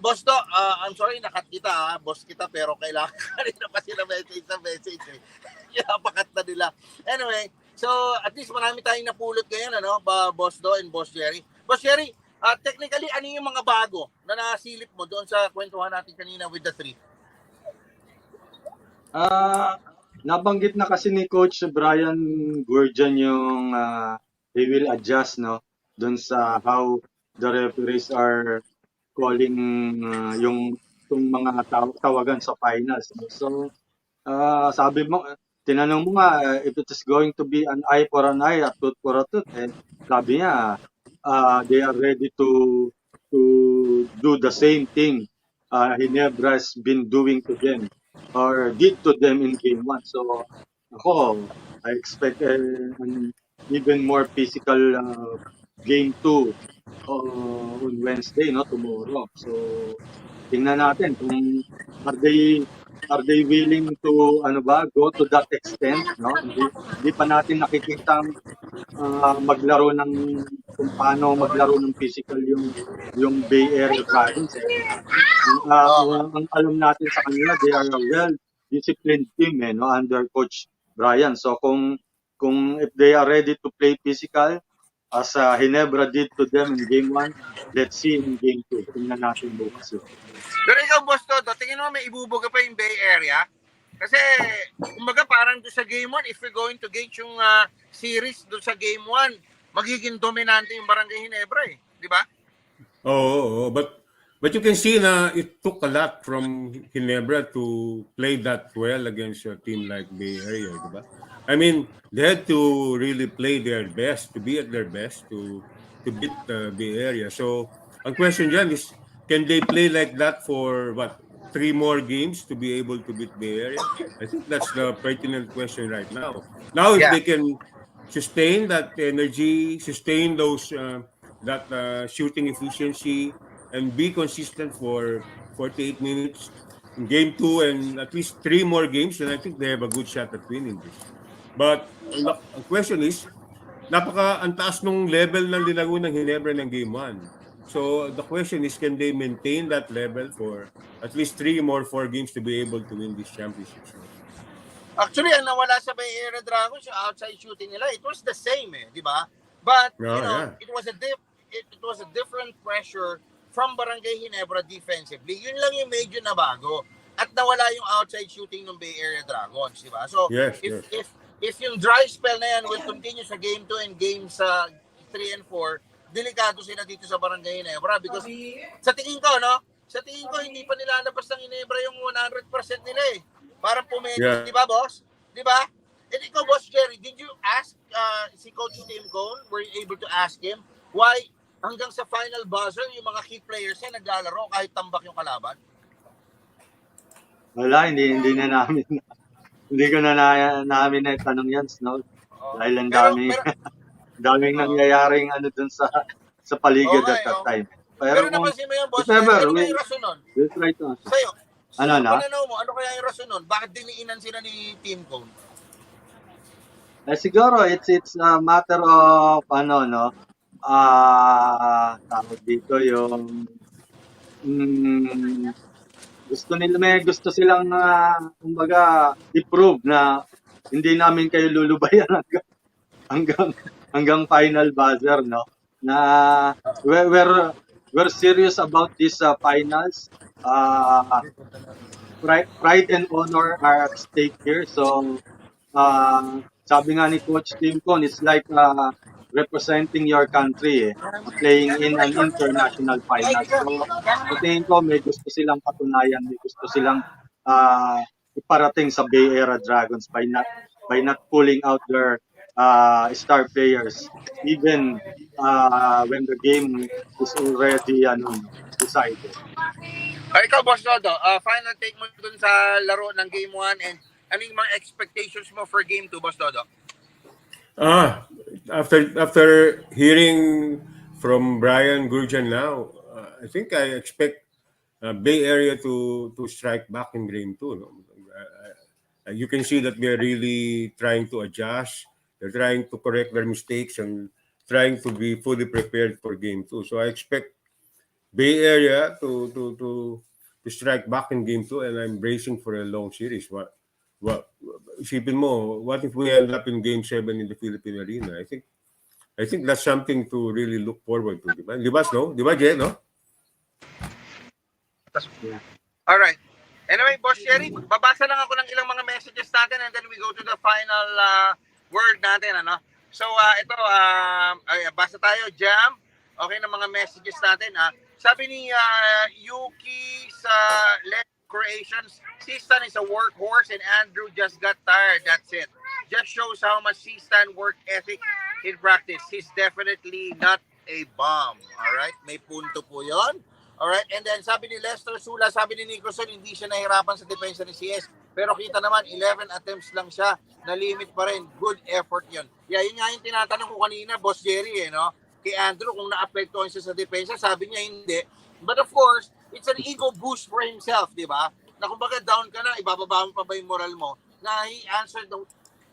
Boss Doc, I'm sorry nakat kita, boss kita, pero kailangan kanina pa sila message eh. Napakat na nila. Anyway, so at least marami tayong napulot ngayon, Boss Doc and Boss Jerry. Boss Jerry, technically, ano yung mga bago na nasilip mo doon sa kwentuhan natin kanina with the 3? Nabanggit na kasi ni Coach Brian Gurjan yung they will adjust doon sa how the referees are calling yung gustong mga tawagan sa finals. No? So, sabi mo, tinanong mo nga, if it is going to be an eye for an eye, a tooth for a tooth, sabi niya, they are ready to do the same thing Ginebra has been doing to them or did to them in game 1. So, ako, I expect an even more physical game 2 on Wednesday, no, tomorrow. So, tingnan natin kung are they are they willing to go to that extent, no? Hindi pa natin nakikitang maglaro ng kung paano maglaro ng physical yung Bay Area Dragons. Ang alam natin sa kanila, they are a well-disciplined team no, under Coach Brian. So kung if they are ready to play physical, as Ginebra did to them in game 1, let's see in game 2. Tingnan natin bukas yun. Pero ikaw, Boss Todo, tingin mo may ibubuga pa yung Bay Area? Kasi, kumbaga parang doon sa game 1, if we're going to gauge yung series doon sa game 1, magiging dominante yung Barangay Ginebra eh. Di ba? Oh, but you can see na it took a lot from Ginebra to play that well against a team like Bay Area, di ba? I mean, they had to really play their best, to be at their best, to beat the Bay Area. So, ang question dyan is, can they play like that for, 3 more games to be able to beat Bay Area? I think that's the pertinent question right now. Now, if they can sustain that energy, sustain those that shooting efficiency, and be consistent for 48 minutes in game 2 and at least 3 more games, then I think they have a good shot at winning this. But ang question is, ang taas nung level ng linago ng Ginebra ng game 1. So the question is, can they maintain that level for at least 3 more 4 games to be able to win these championships? Actually, ang nawala sa Bay Area Dragons, yung outside shooting nila, it was the same di ba? But, it was a different pressure from Barangay Ginebra defensively. Yun lang yung medyo nabago. At nawala yung outside shooting ng Bay Area Dragons, di ba? So, if yung dry spell na yan will continue sa game 2 and games 3 and 4, delikado sila dito sa Barangay Ginebra because sa tingin ko, hindi pa nilalabas ng Ginebra yung 100% nila eh. Parang pumetis, di ba, boss? Di ba? And ikaw, Boss Jerry, did you ask si Coach Tim Cone, were you able to ask him why hanggang sa final buzzer, yung mga key players niya naglalaro kahit tambak yung kalaban? Wala, hindi na namin hindi ko na namin na tanong yan, no? Dahil ang daming nangyayaring dun sa paligid at that time. Pero napansin mo yan, Boss Jerry, ano kaya yung rason nun? We'll try to answer. Sa'yo, pananaw mo, ano kaya yung rason nun? Bakit diniinan sila ni Tim Cone? Siguro, it's a matter of, tawag dito yung, gusto silang, kumbaga, i-prove na hindi namin kayo lulubayan hanggang final buzzer, no? Na we're serious about this finals. Pride and honor are at stake here. So, sabi nga ni Coach Tim Cone, it's like representing your country, playing in an international final. So, sa tingin ko, may gusto silang patunayan, may gusto silang iparating sa Bay Area Dragons by not pulling out their star players, even when the game is already decided. Ikaw, Boss Dodo, final take mo dun sa laro ng Game 1 and ano yung mga expectations mo for Game 2, Boss Dodo? After hearing from Brian Gurjan now, I think I expect Bay Area to strike back in Game 2. No? You can see that they're really trying to adjust. They're trying to correct their mistakes and trying to be fully prepared for Game 2. So I expect Bay Area to strike back in Game 2, and I'm bracing for a long series. Isipin mo, what if we end up in Game 7 in the Philippine Arena? I think that's something to really look forward to. Di ba, Snow? Di ba, Jay, no? Alright. Anyway, Boss Jerry, babasa lang ako ng ilang mga messages natin and then we go to the final word natin, So, ito, basa tayo, Jam. Okay na mga messages natin, Sabi ni Yuki sa Let Creations, Sistan is a workhorse and Andrew just got tired. That's it. Just shows how much Sistan work ethic in practice. He's definitely not a bomb. Alright? May punto po yon. Alright? And then sabi ni Lester Sula, sabi ni Nicholson, hindi siya nahirapan sa depensa ni CS. Pero kita naman, 11 attempts lang siya. Na limit pa rin. Good effort yun. Yeah, yun nga yung tinatanong ko kanina, Boss Jerry, no? Kay Andrew, kung naapektuhan siya sa depensa, sabi niya hindi. But of course, it's an ego boost for himself, di ba? Na kumbaga down ka na, ibababa mo pa ba yung moral mo? Na he answered,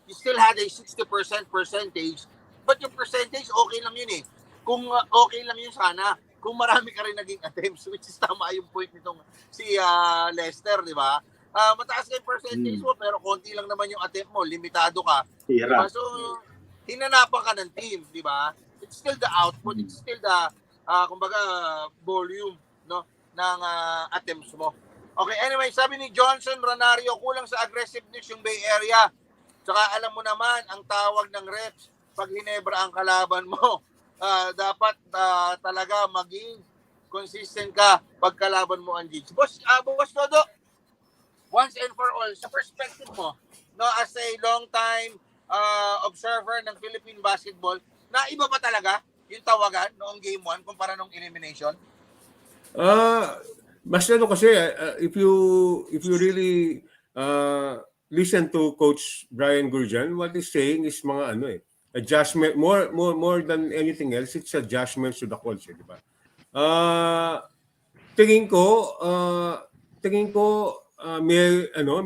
he still had a 60% percentage, but yung percentage, okay lang yun eh. Kung okay lang yun sana, kung marami ka rin naging attempts, which is tama yung point nitong si Lester, di ba? Mataas na yung percentage mo, pero konti lang naman yung attempt mo, limitado ka. Diba? So, hinanapan ka ng team, di ba? It's still the output, it's still the, kumbaga, volume, no, ng attempts mo. Okay, anyway, sabi ni Johnson Ranario, kulang sa aggressiveness yung Bay Area. Tsaka alam mo naman, ang tawag ng reps, pag Ginebra ang kalaban mo, dapat talaga maging consistent ka pag kalaban mo ang Jigs. Boss Todo, once and for all, sa perspective mo, no, as a long time observer ng Philippine basketball, na iba ba talaga yung tawagan noong game 1 kumpara nung elimination? Mas ano kasi, if you really listen to Coach Brian Gurjan, what he's saying is mga ano adjustment, more than anything else, it's adjustments to the calls, di ba? Tingin ko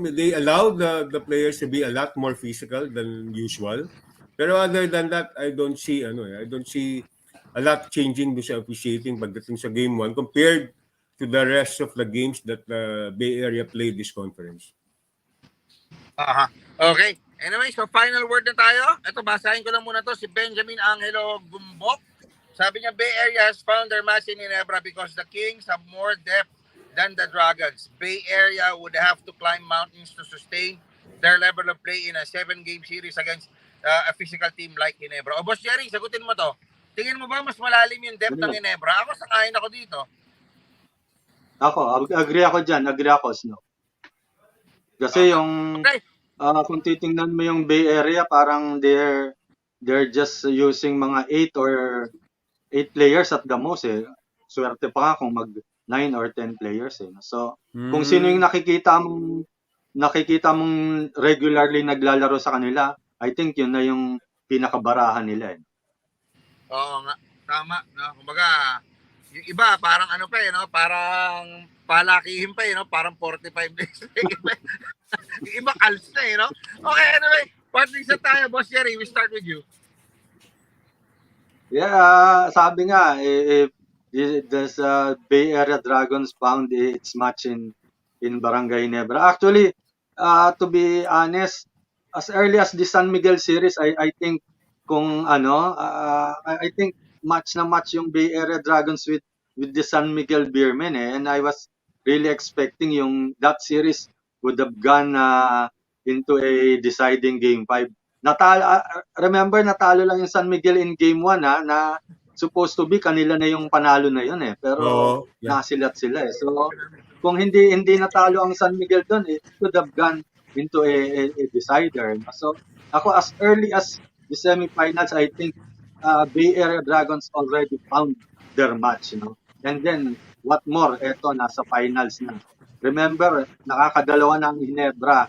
they allow the players to be a lot more physical than usual. Pero other than that, I don't see a lot changing do sa officiating pagdating sa game 1 compared to the rest of the games that the Bay Area played this conference. Okay. Anyway, so final word na tayo. Ito, basahin ko lang muna to si Benjamin Angelo Gumbok. Sabi niya, Bay Area has found their match in Ginebra because the Kings have more depth than the Dragons. Bay Area would have to climb mountains to sustain their level of play in a 7-game series against a physical team like Ginebra. O Boss Jerry, sagutin mo to. Tingin mo ba mas malalim yung depth ng Ginebra? Ako sangayon ako dito. Ako, agree ako dyan. Agree ako, Snow. Kasi yung, kung titingnan mo yung Bay Area, parang they're just using mga 8 players at the most eh. Swerte pa nga kung mag 9 or 10 players eh. So, kung sino yung nakikita mong regularly naglalaro sa kanila, I think yun na yung pinakabarahan nila eh. Oo nga, tama, no? Kumbaga, yung iba parang ano pa eh, no? Parang palakihin pa eh, no? Parang 45 days. Yung iba kals na eh, no? Okay, anyway, partners na tayo, Boss Jerry, we start with you. Yeah, sabi nga, if this Bay Area Dragons found its match in Barangay Ginebra. Actually, to be honest, as early as the San Miguel series, I think kung I think match na match yung Bay Area Dragons with the San Miguel Beermen eh. And I was really expecting yung that series would have gone into a deciding game 5. Remember, natalo lang yung San Miguel in game 1 na supposed to be kanila na yung panalo na yun eh. Pero nasilat sila eh. So, kung hindi natalo ang San Miguel doon, it could have gone into a decider. So, ako as early as the semifinals, I think Bay Area Dragons already found their match, you know. And then, what more? Eto, nasa finals na. Remember, nakakadalawa ng Ginebra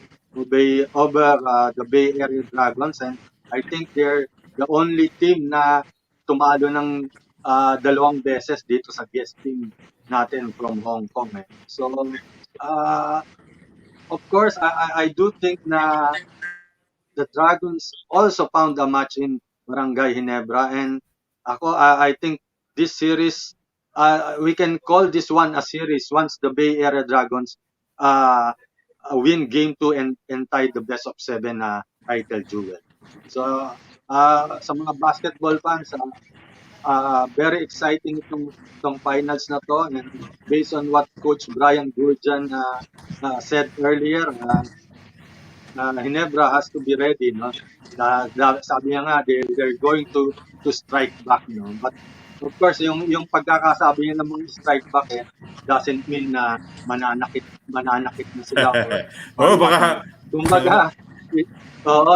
over the Bay Area Dragons, and I think they're the only team na tumalo ng 2 beses dito sa guest team natin from Hong Kong. Eh. So, of course, I do think na the Dragons also found a match in Barangay Ginebra, and I think this series, we can call this one a series once the Bay Area Dragons win game 2 and tie the best of 7 title jewel. So, sa mga basketball fans, very exciting itong finals na to, and based on what Coach Brian Gurjan said earlier, Ginebra has to be ready, no? Sabi niya nga, they're going to strike back, no? But Of course, yung pagkakasabi niya ng mga strike back doesn't mean na mananakit na sila or Oo, what. baka... Kumbaga,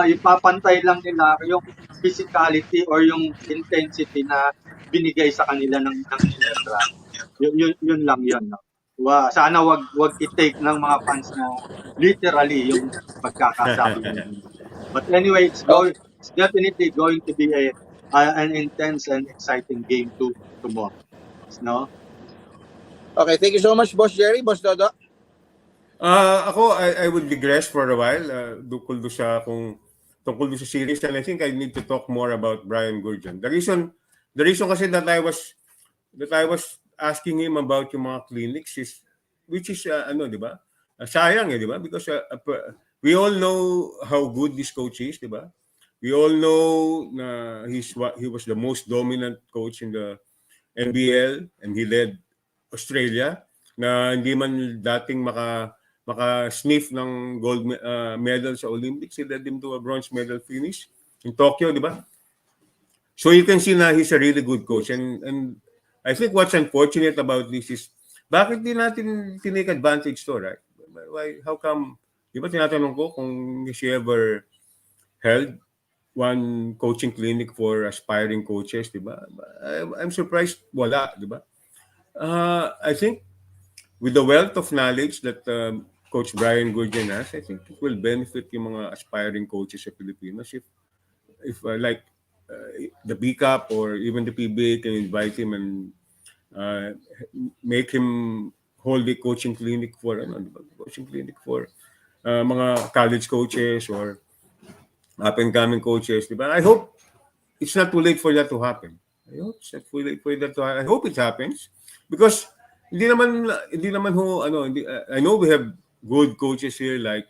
ipapantay lang nila yung physicality or yung intensity na binigay sa kanila ng Ginebra. Yun lang yun. No? Sana wag i-take ng mga fans na literally yung pagkakasabi niya. But anyway, it's definitely going to be an intense and exciting game tomorrow. No? Okay, thank you so much, Boss Jerry, Boss Dodo. Ako, I would digress for a while tungkol do sa series, and I think I need to talk more about Brian Gurjan. The reason kasi that I was asking him about yung mga clinics is, which is di ba? Sayang di ba? Because we all know how good this coach is, di ba? We all know na he was the most dominant coach in the NBL, and he led Australia na hindi man dating maka-sniff ng gold medal sa Olympics. He led them to a bronze medal finish in Tokyo, di ba? So you can see na he's a really good coach. And I think what's unfortunate about this is, bakit di natin tinake advantage to, right? Why, how come, di ba tinatanong ko kung he ever held one coaching clinic for aspiring coaches, di ba? I'm surprised wala, di ba? I think with the wealth of knowledge that Coach Brian Gurjan has, I think it will benefit yung mga aspiring coaches sa Pilipinas if the BCAP or even the PBA can invite him and make him hold a coaching clinic for mga college coaches or up and coming coaches, di ba? I hope it's not too late for that to happen. I hope it's not too late for that to happen. I hope it happens because hindi naman I know we have good coaches here like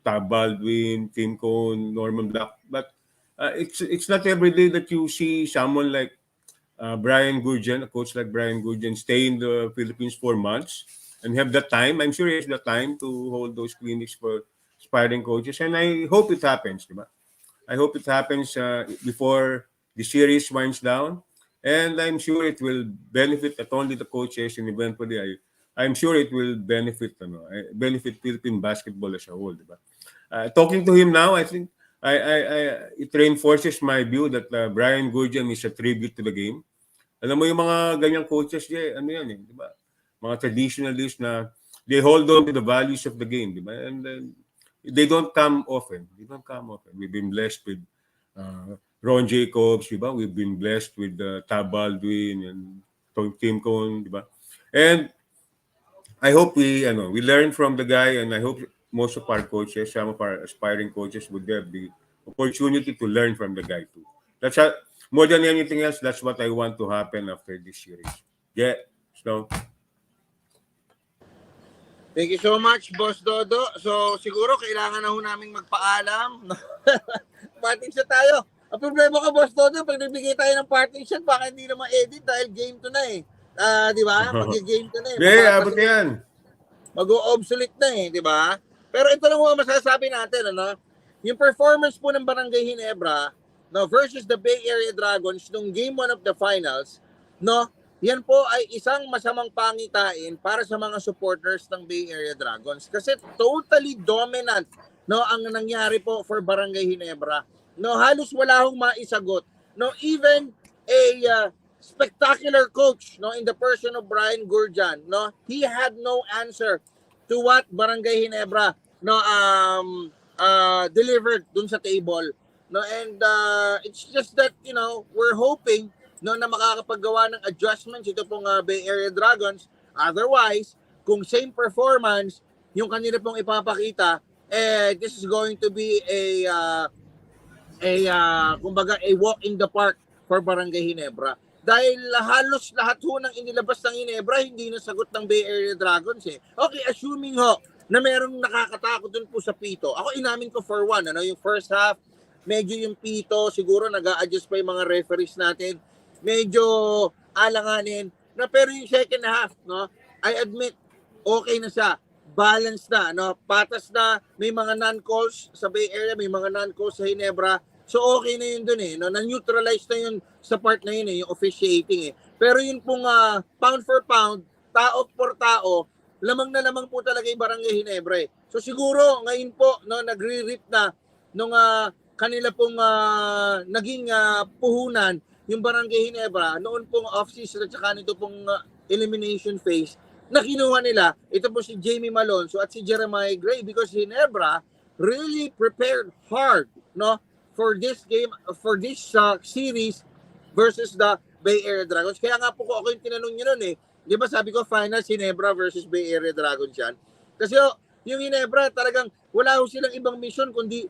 Tab Baldwin, Tim Cohn, Norman Black, but it's not every day that you see someone like Brian Gurjan, a coach like Brian Gurjan, stay in the Philippines for months and have the time. I'm sure he has the time to hold those clinics for aspiring coaches, and I hope it happens, diba? I hope it happens before the series winds down, and I'm sure it will benefit not only the coaches, and eventually I'm sure it will benefit Philippine basketball as a whole, diba? Talking to him now, I think it reinforces my view that Brian Gurjan is a tribute to the game. Alam mo yung mga ganyang coaches, di ba? Mga traditionalists na they hold on to the values of the game, di ba? And they don't come often. We've been blessed with Ron Jacobs, di ba? We've been blessed with Tab Baldwin and Tim Cohn, di ba? And I hope we learn from the guy, and I hope most of our coaches, some of our aspiring coaches would have the opportunity to learn from the guy too. That's more than anything else, that's what I want to happen after this series. Yeah, so Thank you so much, Boss Dodo. So, siguro kailangan na ho namin magpaalam. Parting shot tayo. Ang problema ko, Boss Dodo, pag nagbigay tayo ng parting shot, baka hindi na ma-edit dahil game to na di ba? Pag-game to na yeah, abot yan. Mag-o-obsolete na di ba? Pero ito lang ho ang masasabi natin, yung performance po ng Barangay Ginebra, versus the Bay Area Dragons nung game 1 of the finals, yan po ay isang masamang pangitain para sa mga supporters ng Bay Area Dragons kasi totally dominant ang nangyari po for Barangay Ginebra. Halos wala hong maisagot. Even a spectacular coach in the person of Brian Gurjan, he had no answer to what Barangay Ginebra delivered dun sa table. And it's just that we're hoping na makakapaggawa ng adjustments ito pong Bay Area Dragons. Otherwise, kung same performance yung kanila pong ipapakita, this is going to be kumbaga a walk in the park for Barangay Ginebra. Dahil halos lahat ho ng inilabas ng Ginebra hindi nasagot ng Bay Area Dragons Okay, assuming na merong nakakatakot dun po sa pito. Ako inamin ko for one, yung first half medyo yung pito, siguro nag-a-adjust pa yung mga referees natin. Medyo alanganin. Pero yung second half, I admit, okay na siya. Balanced na, patas na. May mga non-calls sa Bay Area, may mga non-calls sa Ginebra. So okay na yun dun eh, no? Na-neutralize na yun sa part na yun eh, yung officiating eh. Pero yun pong pound for pound, tao for tao, lamang na lamang po talaga yung Barangay Ginebra eh. So siguro ngayon po, no, nagre-rip na nung kanila pong naging puhunan yung Barangay Ginebra noon pong off-season at saka nito pong elimination phase na kinuha nila, ito po si Jamie Malonzo at si Jeremiah Gray because Ginebra really prepared hard, no, for this game, for this series versus the Bay Area Dragons. Kaya nga po ako yung tinanong niyo noon eh. Di ba sabi ko final Ginebra versus Bay Area Dragons yan? Kasi yung Ginebra talagang wala ho silang ibang mission kundi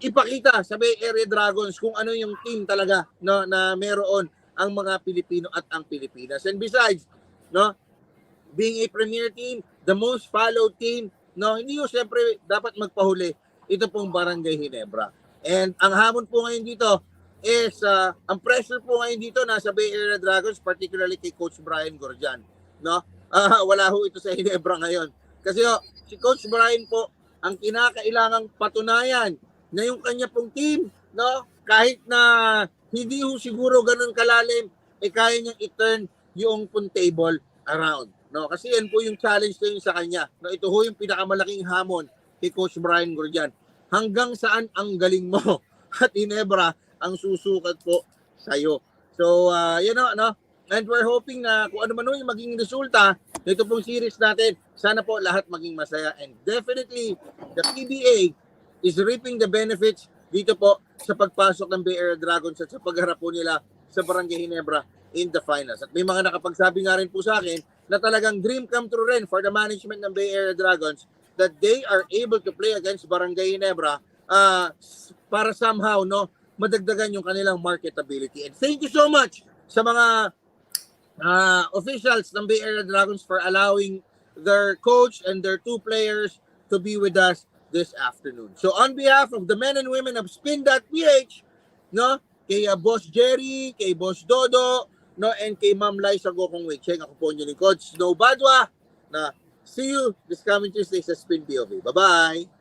ipakita sa Bay Area Dragons kung ano yung team talaga, no, na meron ang mga Pilipino at ang Pilipinas. And besides, no, being a premier team, the most followed team, no, hindi yung siyempre dapat magpahuli ito pong Barangay Ginebra. And ang hamon po ngayon dito is, ang pressure po ngayon dito nasa Bay Area Dragons, particularly kay Coach Brian Gorjan. No? Wala ho ito sa Ginebra ngayon. Kasi si Coach Brian po, ang kinakailangang patunayan na yung kanya pong team, no, kahit na hindi ho siguro ganun kalalim, kaya niyang i-turn yung pong table around. No, kasi yan po yung challenge na yun sa kanya. No, ito ho yung pinakamalaking hamon kay Coach Brian Gorjan. Hanggang saan ang galing mo? At Ginebra ang susukat po sa'yo. So, yan no? And we're hoping na kung ano man yung maging resulta nito pong series natin, sana po lahat maging masaya. And definitely, the PBA is reaping the benefits dito po sa pagpasok ng Bay Area Dragons at sa pagharap po nila sa Barangay Ginebra in the finals. At may mga nakapagsabi nga rin po sa akin na talagang dream come true rin for the management ng Bay Area Dragons that they are able to play against Barangay Ginebra para somehow, no, madagdagan yung kanilang marketability. And thank you so much sa mga officials ng Bay Area Dragons for allowing their coach and their two players to be with us this afternoon. So on behalf of the men and women of Spin.PH, no, kay Boss Jerry, kay Boss Dodo, no, and kay Ma'am Liza Gokong Wecheng, ako po yung Coach Snow Badwa, na see you this coming Tuesday sa Spin POV. Bye-bye!